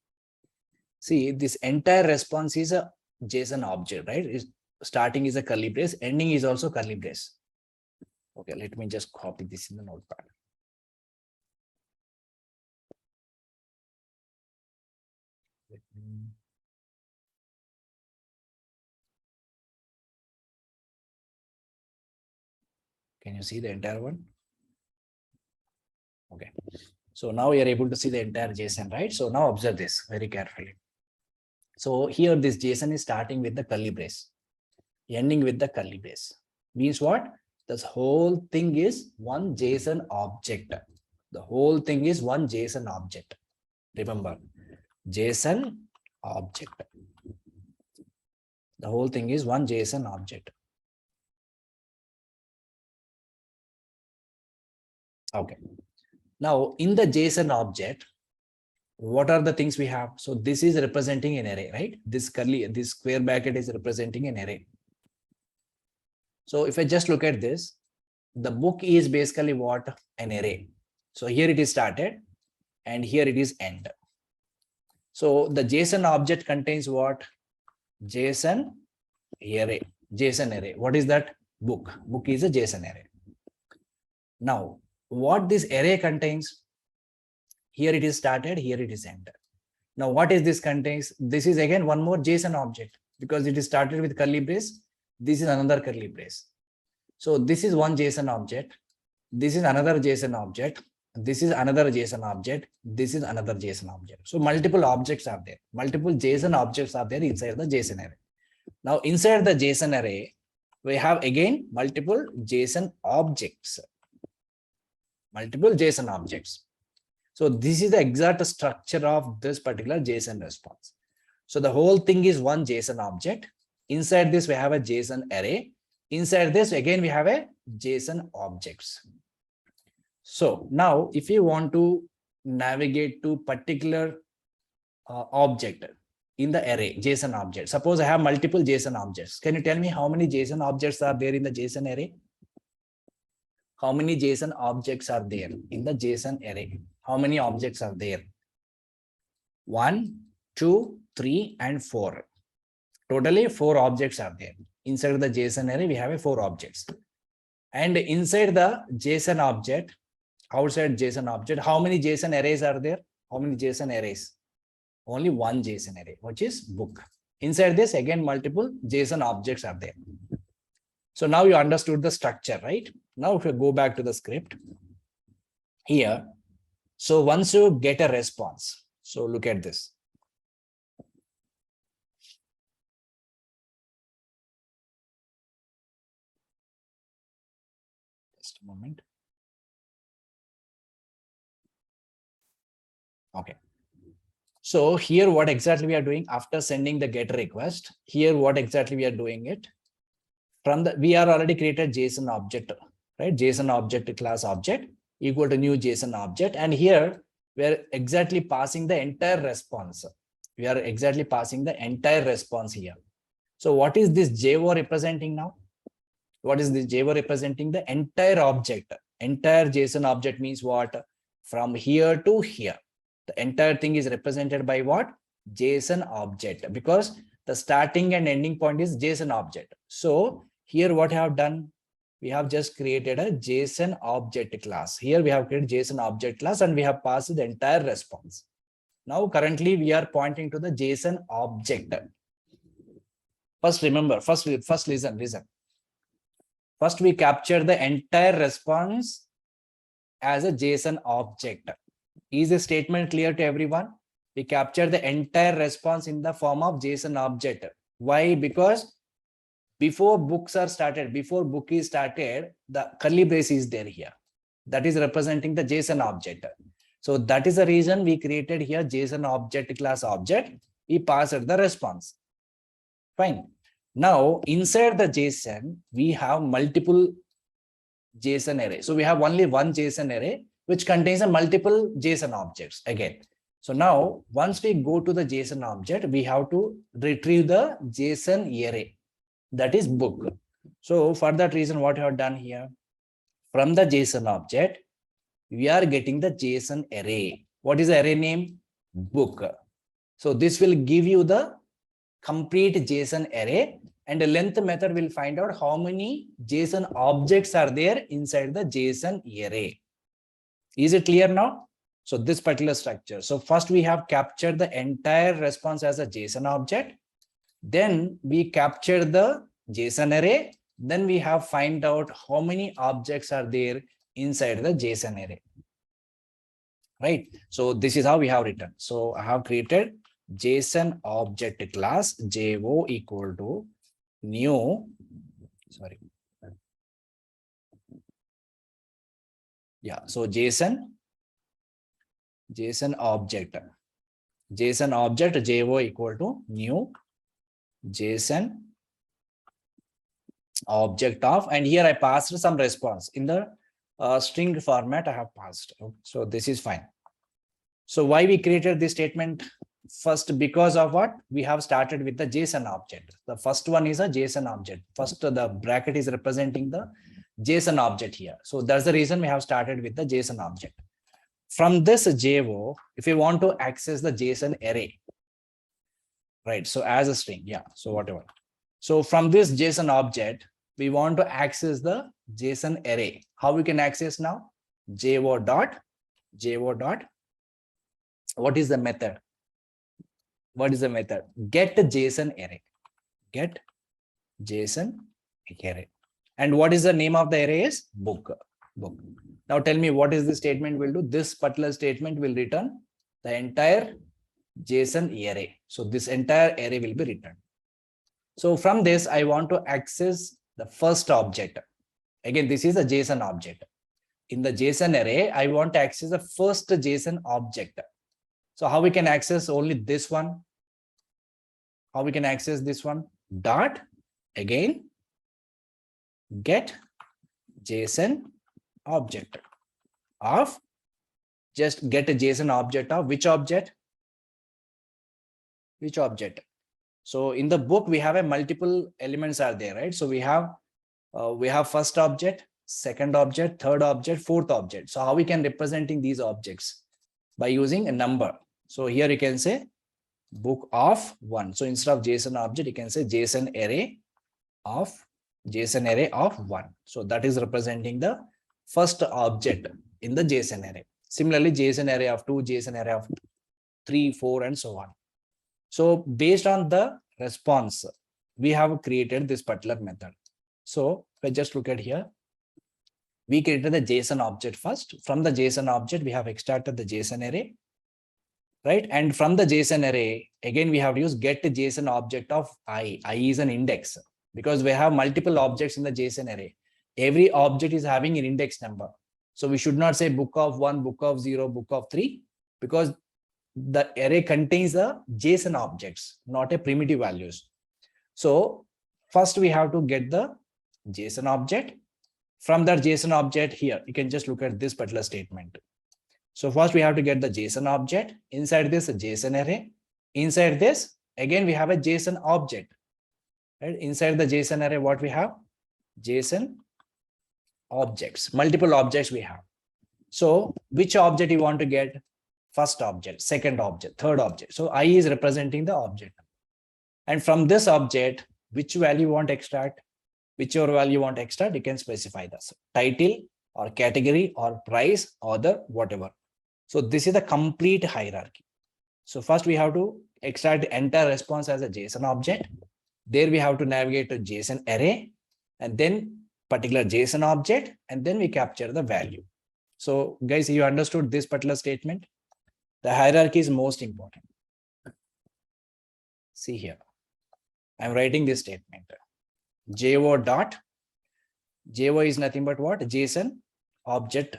See, this entire response is a JSON object, right? Starting is a curly brace, ending is also curly brace. Okay, let me just copy this in the notepad. Can you see the entire one? Okay. So now you are able to see the entire JSON, right? So now observe this very carefully. So here this JSON is starting with the curly brace, ending with the curly brace. Means what? This whole thing is one JSON object. The whole thing is one JSON object. Remember, JSON object. The whole thing is one JSON object. Okay. Now in the JSON object, what are the things we have? So this is representing an array, right? This square bracket is representing an array. So if I just look at this, the book is basically what? An array. So here it is started and here it is end. So the JSON object contains what? JSON array. JSON array. What is that? Book. Book is a JSON array. Now, what this array contains? Here it is started, here it is end. Now, what is this contains? This is again one more JSON object because it is started with curly brace. This is another curly brace. So this is one JSON object. This is another JSON object. This is another JSON object. This is another JSON object. So multiple objects are there. Multiple JSON objects are there inside the JSON array. Now inside the JSON array, we have again multiple JSON objects. Multiple JSON objects. So this is the exact structure of this particular JSON response. So the whole thing is one JSON object. Inside this, we have a JSON array. Inside this, again, we have a JSON objects. So now if you want to navigate to particular object in the array, JSON object, suppose I have multiple JSON objects. Can you tell me how many JSON objects are there in the JSON array? How many JSON objects are there in the JSON array? How many objects are there? 1, 2, 3, and 4. Totally 4 objects are there. Inside the JSON array, we have 4 objects. And inside the JSON object, outside JSON object, how many JSON arrays are there? How many JSON arrays? Only one JSON array, which is book. Inside this, again, multiple JSON objects are there. So now you understood the structure, right? Now if you go back to the script here, so once you get a response, so look at this. Just a moment. Okay. So here what exactly we are doing after sending the GET request, here what exactly we are doing it. From the, we are already created JSON object, right? JSON object class object equal to new JSON object. And here we are exactly passing the entire response. We are exactly passing the entire response here. So what is this JO representing now? What is this JO representing? The entire object. Entire JSON object means what? From here to here. The entire thing is represented by what? JSON object, because the starting and ending point is JSON object. So here what I have done? We have just created a JSON object class. Here we have created JSON object class and we have passed the entire response. Now currently we are pointing to the JSON object. First remember, first listen. First we capture the entire response as a JSON object. Is the statement clear to everyone? We capture the entire response in the form of JSON object. Why? Because before book is started, the curly brace is there here. That is representing the JSON object. So that is the reason we created here JSON object class object. We passed the response. Fine. Now inside the JSON, we have multiple JSON array. So we have only one JSON array which contains a multiple JSON objects again. So now once we go to the JSON object, we have to retrieve the JSON array, that is book. So for that reason, what I have done here, from the JSON object, we are getting the JSON array. What is the array name? Book. So this will give you the complete JSON array, and the length method will find out how many JSON objects are there inside the JSON array. Is it clear now? So this particular structure. So first we have captured the entire response as a JSON object. Then we capture the JSON array. Then we have find out how many objects are there inside the JSON array. Right. So this is how we have written. So I have created JSON object class JO equal to new. Sorry. Yeah. So JSON object JO equal to new JSON object of, and here I passed some response in the string format I have passed. So this is fine. So why we created this statement? First, because of what? We have started with the JSON object. The first one is a JSON object. First, the bracket is representing the JSON object here. So that's the reason we have started with the JSON object. From this JO, if we want to access the JSON array, right? So as a string, yeah. So whatever. So from this JSON object, we want to access the JSON array. How we can access now? JO dot. What is the method? What is the method? Get JSON array. Get JSON array. And what is the name of the array? Is book. Now tell me what is the statement will do. This particular statement will return the entire JSON array. So this entire array will be returned. So from this, I want to access the first object. Again, this is a JSON object. In the JSON array, I want to access the first JSON object. So how we can access only this one? How we can access this one? Dot, again, get JSON object of, just get a JSON object of which object? Which object? So in the book, we have a multiple elements are there, right? So we have first object, second object, third object, fourth object. So how we can representing these objects? By using a number. So here you can say book of 1. So instead of JSON object, you can say JSON array of 1. So that is representing the first object in the JSON array. Similarly, JSON array of 2, JSON array of 3, 4, and so on. So based on the response, we have created this particular method. So if I just look at here, we created the JSON object first. From the JSON object, we have extracted the JSON array, right? And from the JSON array, again, we have used get JSON object of I. I is an index because we have multiple objects in the JSON array. Every object is having an index number. So we should not say book of 1, book of 0, book of 3, because the array contains the JSON objects, not a primitive values. So first we have to get the JSON object. From that JSON object here, you can just look at this particular statement. So first we have to get the JSON object. Inside this JSON array. Inside this, again, we have a JSON object. Right? Inside the JSON array, what we have? JSON objects, multiple objects we have. So which object you want to get? First object, second object, third object. So I is representing the object. And from this object, which value you want to extract? Whichever value you want to extract, you can specify this. Title or category or price or the whatever. So this is the complete hierarchy. So first we have to extract the entire response as a JSON object. There we have to navigate to JSON array and then particular JSON object, and then we capture the value. So guys, you understood this particular statement? The hierarchy is most important. See here, I'm writing this statement. JO is nothing but what? JSON object.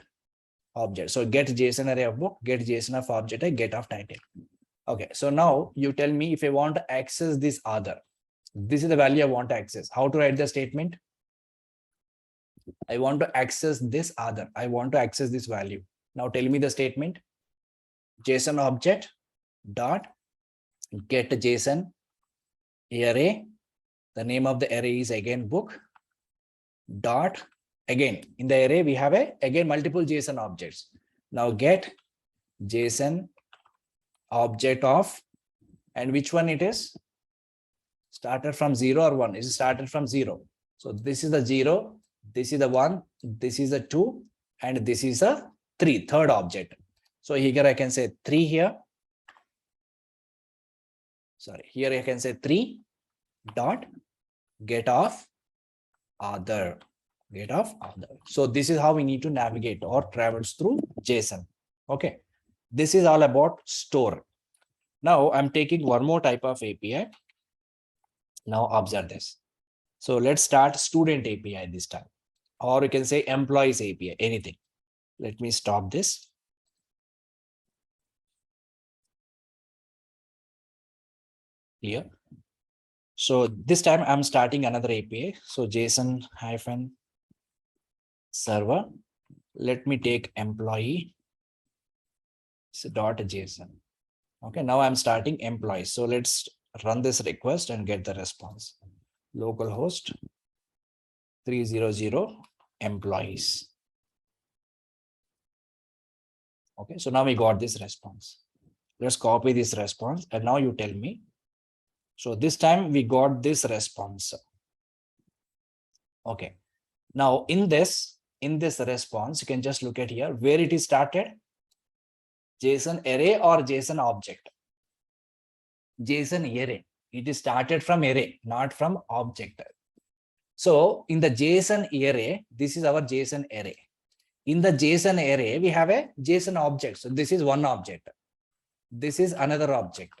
So get JSON array of book, get JSON of object, get of title. Okay, so now you tell me if I want to access this other. This is the value I want to access. How to write the statement? I want to access this other. I want to access this value. Now tell me the statement. JSON object dot get JSON array. The name of the array is again book dot. Again, in the array, we have again multiple JSON objects. Now get JSON object of, and which one it is? Started from 0 or 1? It is started from 0. So this is the 0, this is the 1, this is the 2, and this is a 3, third object. So here I can say 3 here. Sorry, here I can say 3 dot get of other. Get of other. So this is how we need to navigate or traverse through JSON. Okay. This is all about store. Now I'm taking one more type of API. Now observe this. So let's start student API this time, or you can say employees API, anything. Let me stop this. Here. So this time I'm starting another API. So JSON hyphen server. Let me take employee. So .json. Okay, now I'm starting employees. So let's run this request and get the response. Localhost 300 employees. Okay, so now we got this response. Let's copy this response, and now you tell me. So this time we got this response. Okay, now in this response, you can just look at here where it is started. JSON array or JSON object? JSON array. It is started from array, not from object. So in the JSON array, this is our JSON array. In the JSON array, we have a JSON object. So this is one object. This is another object.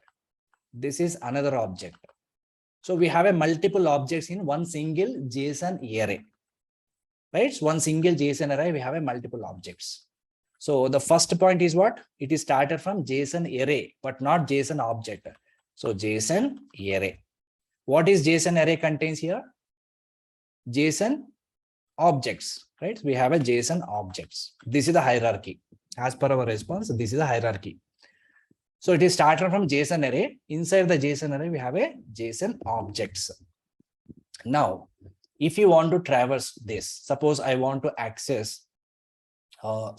This is another object. So we have a multiple objects in one single JSON array. Right? So one single JSON array, we have a multiple objects. So the first point is what? It is started from JSON array, but not JSON object. So JSON array. What is JSON array contains here? JSON objects, right? We have a JSON objects. This is the hierarchy. As per our response, this is the hierarchy. So it is started from JSON array. Inside the JSON array, we have a JSON objects. Now, if you want to traverse this, suppose I want to access from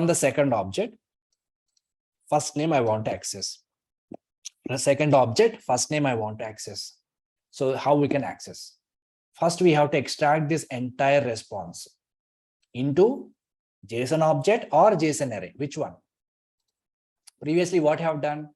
the second object, first name I want to access. The second object, first name I want to access. So how we can access? First, we have to extract this entire response into JSON object or JSON array. Which one? Previously, what I have done?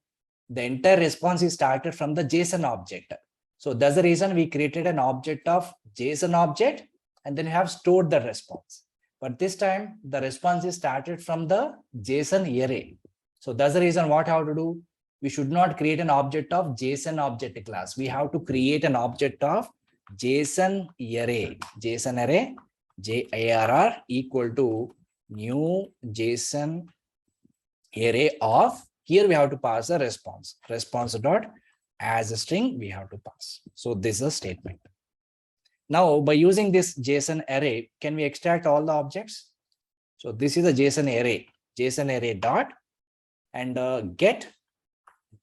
The entire response is started from the JSON object. So that's the reason we created an object of JSON object, and then we have stored the response. But this time the response is started from the JSON array. So that's the reason what I have to do. We should not create an object of JSON object class. We have to create an object of JSON array. JSON array, JARR equal to new JSON array of, here we have to pass a response. Response dot as a string we have to pass. So this is a statement. Now, by using this JSON array, can we extract all the objects? So this is a JSON array dot, and get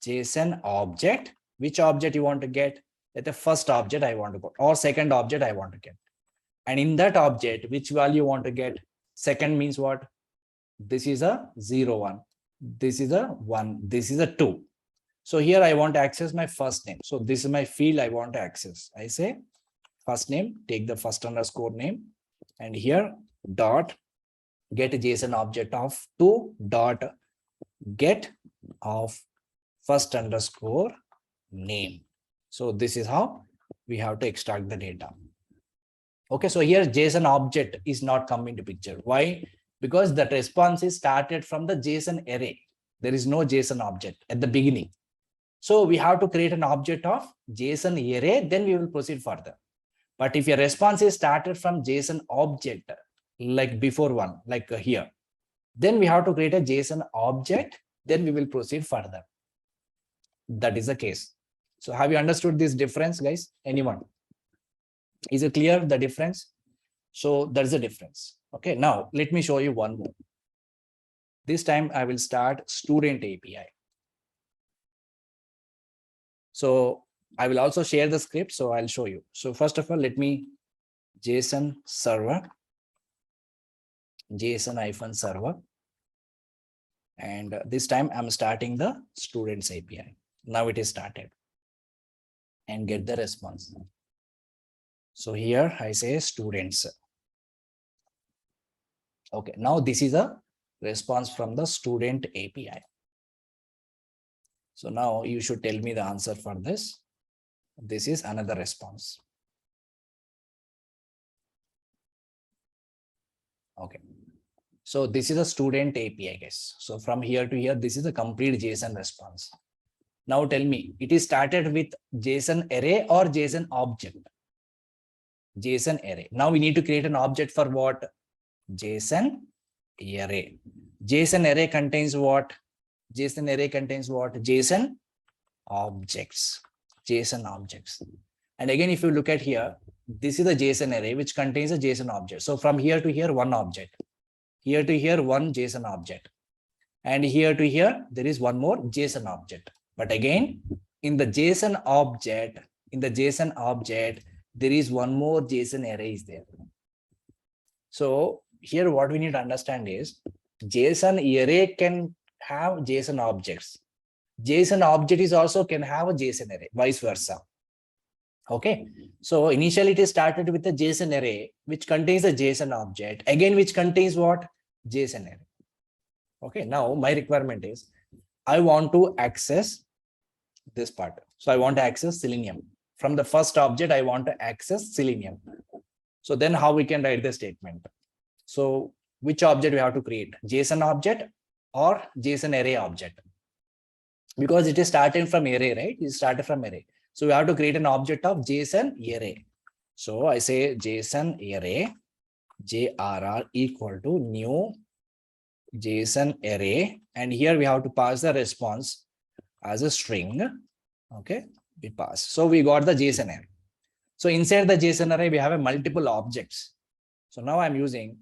JSON object. Which object you want to get? Let the first object I want to put, or second object I want to get. And in that object, which value you want to get? Second means what? This is a 0, 1. This is a 1. This is a 2. So here I want to access my first name. So this is my field I want to access. I say first name, take the first underscore name, and here dot get a JSON object of 2 dot get of first underscore name. So this is how we have to extract the data. Okay, so here JSON object is not coming to picture. Why? Because that response is started from the JSON array. There is no JSON object at the beginning. So we have to create an object of JSON array, then we will proceed further. But if your response is started from JSON object, like before one, like here, then we have to create a JSON object, then we will proceed further. That is the case. So have you understood this difference, guys? Anyone? Is it clear, the difference? So there's a difference. Okay, now let me show you one more. This time I will start student API. So I will also share the script, so I'll show you. So first of all, let me JSON server, JSON-server. And this time I'm starting the students API. Now it is started. And get the response. So here I say students. Okay, now this is a response from the student API. So now you should tell me the answer for this. This is another response. Okay. So this is a student API, guys. So from here to here, this is a complete JSON response. Now tell me, it is started with JSON array or JSON object? JSON array. Now we need to create an object for what? JSON array. JSON array contains what? JSON array contains what? JSON objects. JSON objects. And again, if you look at here, this is a JSON array which contains a JSON object. So from here to here, one object. Here to here, one JSON object. And here to here, there is one more JSON object. But again, in the JSON object, there is one more JSON array is there. So here what we need to understand is JSON array can have JSON objects. JSON object is also can have a JSON array, vice versa. Okay. So initially it is started with a JSON array, which contains a JSON object, again, which contains what? JSON array. Okay. Now my requirement is I want to access this part. So I want to access Selenium. From the first object, I want to access Selenium. So then how we can write the statement? So which object we have to create? JSON object or JSON array object? Because it is starting from array, right? It started from array. So we have to create an object of JSON array. So I say JSON array, JRR equal to new JSON array. And here we have to pass the response as a string. Okay, we pass. So we got the JSON array. So inside the JSON array, we have a multiple objects. So now I'm using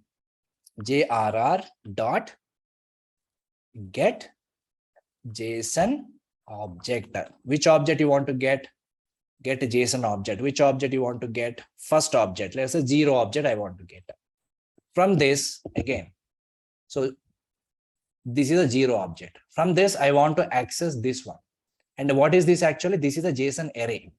JRR dot get JSON object. Which object you want to get? Get a JSON object. Which object you want to get? First object. Let's say 0 object I want to get. From this again. So this is a 0 object. From this, I want to access this one. And what is this actually? This is a JSON array.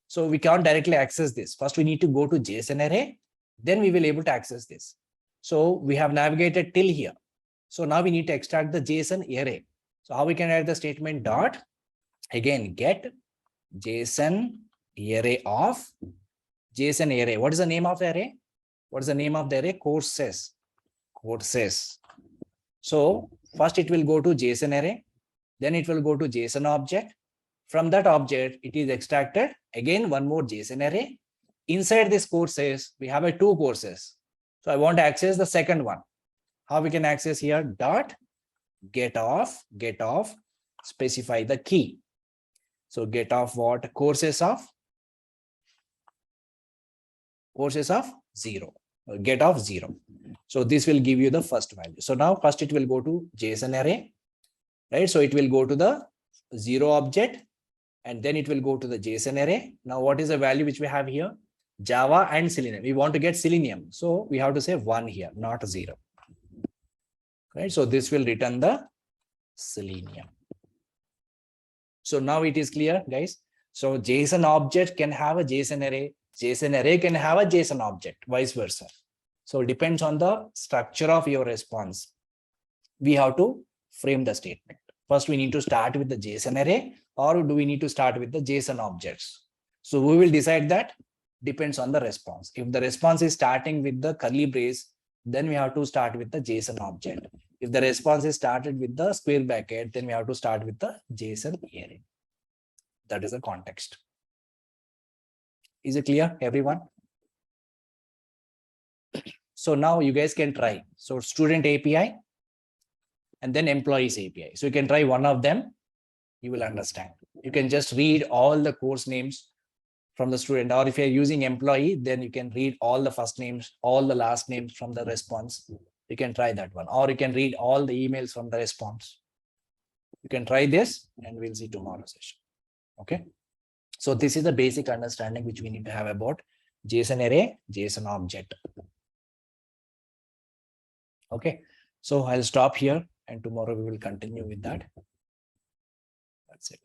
So we can't directly access this. First, we need to go to JSON array. Then we will able to access this. So we have navigated till here. So now we need to extract the JSON array. So how we can write the statement dot? Again, get JSON array of JSON array. What is the name of the array? What is the name of the array? Courses. Courses. So first it will go to JSON array. Then it will go to JSON object. From that object, it is extracted. Again, one more JSON array. Inside this courses, we have 2 courses. So I want to access the second one. How we can access here? Dot get off, specify the key. So get off what? Courses of 0. Get off 0. So this will give you the first value. So now first it will go to JSON array, right? So it will go to the 0 object, and then it will go to the JSON array. Now, what is the value which we have here? Java and Selenium. We want to get Selenium. So we have to say 1 here, not 0. Right. So this will return the Selenium. So now it is clear, guys. So JSON object can have a JSON array. JSON array can have a JSON object, vice versa. So it depends on the structure of your response. We have to frame the statement. First, we need to start with the JSON array, or do we need to start with the JSON objects? So we will decide that, depends on the response. If the response is starting with the curly brace, then we have to start with the JSON object. If the response is started with the square bracket, then we have to start with the JSON array. That is the context. Is it clear, everyone? So now you guys can try. So student API and then employees API. So you can try one of them. You will understand. You can just read all the course names from the student, or if you're using employee, then you can read all the first names, all the last names from the response. You can try that one, or you can read all the emails from the response. You can try this and we'll see tomorrow's session. Okay. So this is the basic understanding which we need to have about JSON array, JSON object. Okay. So I'll stop here and tomorrow we will continue with that. That's it.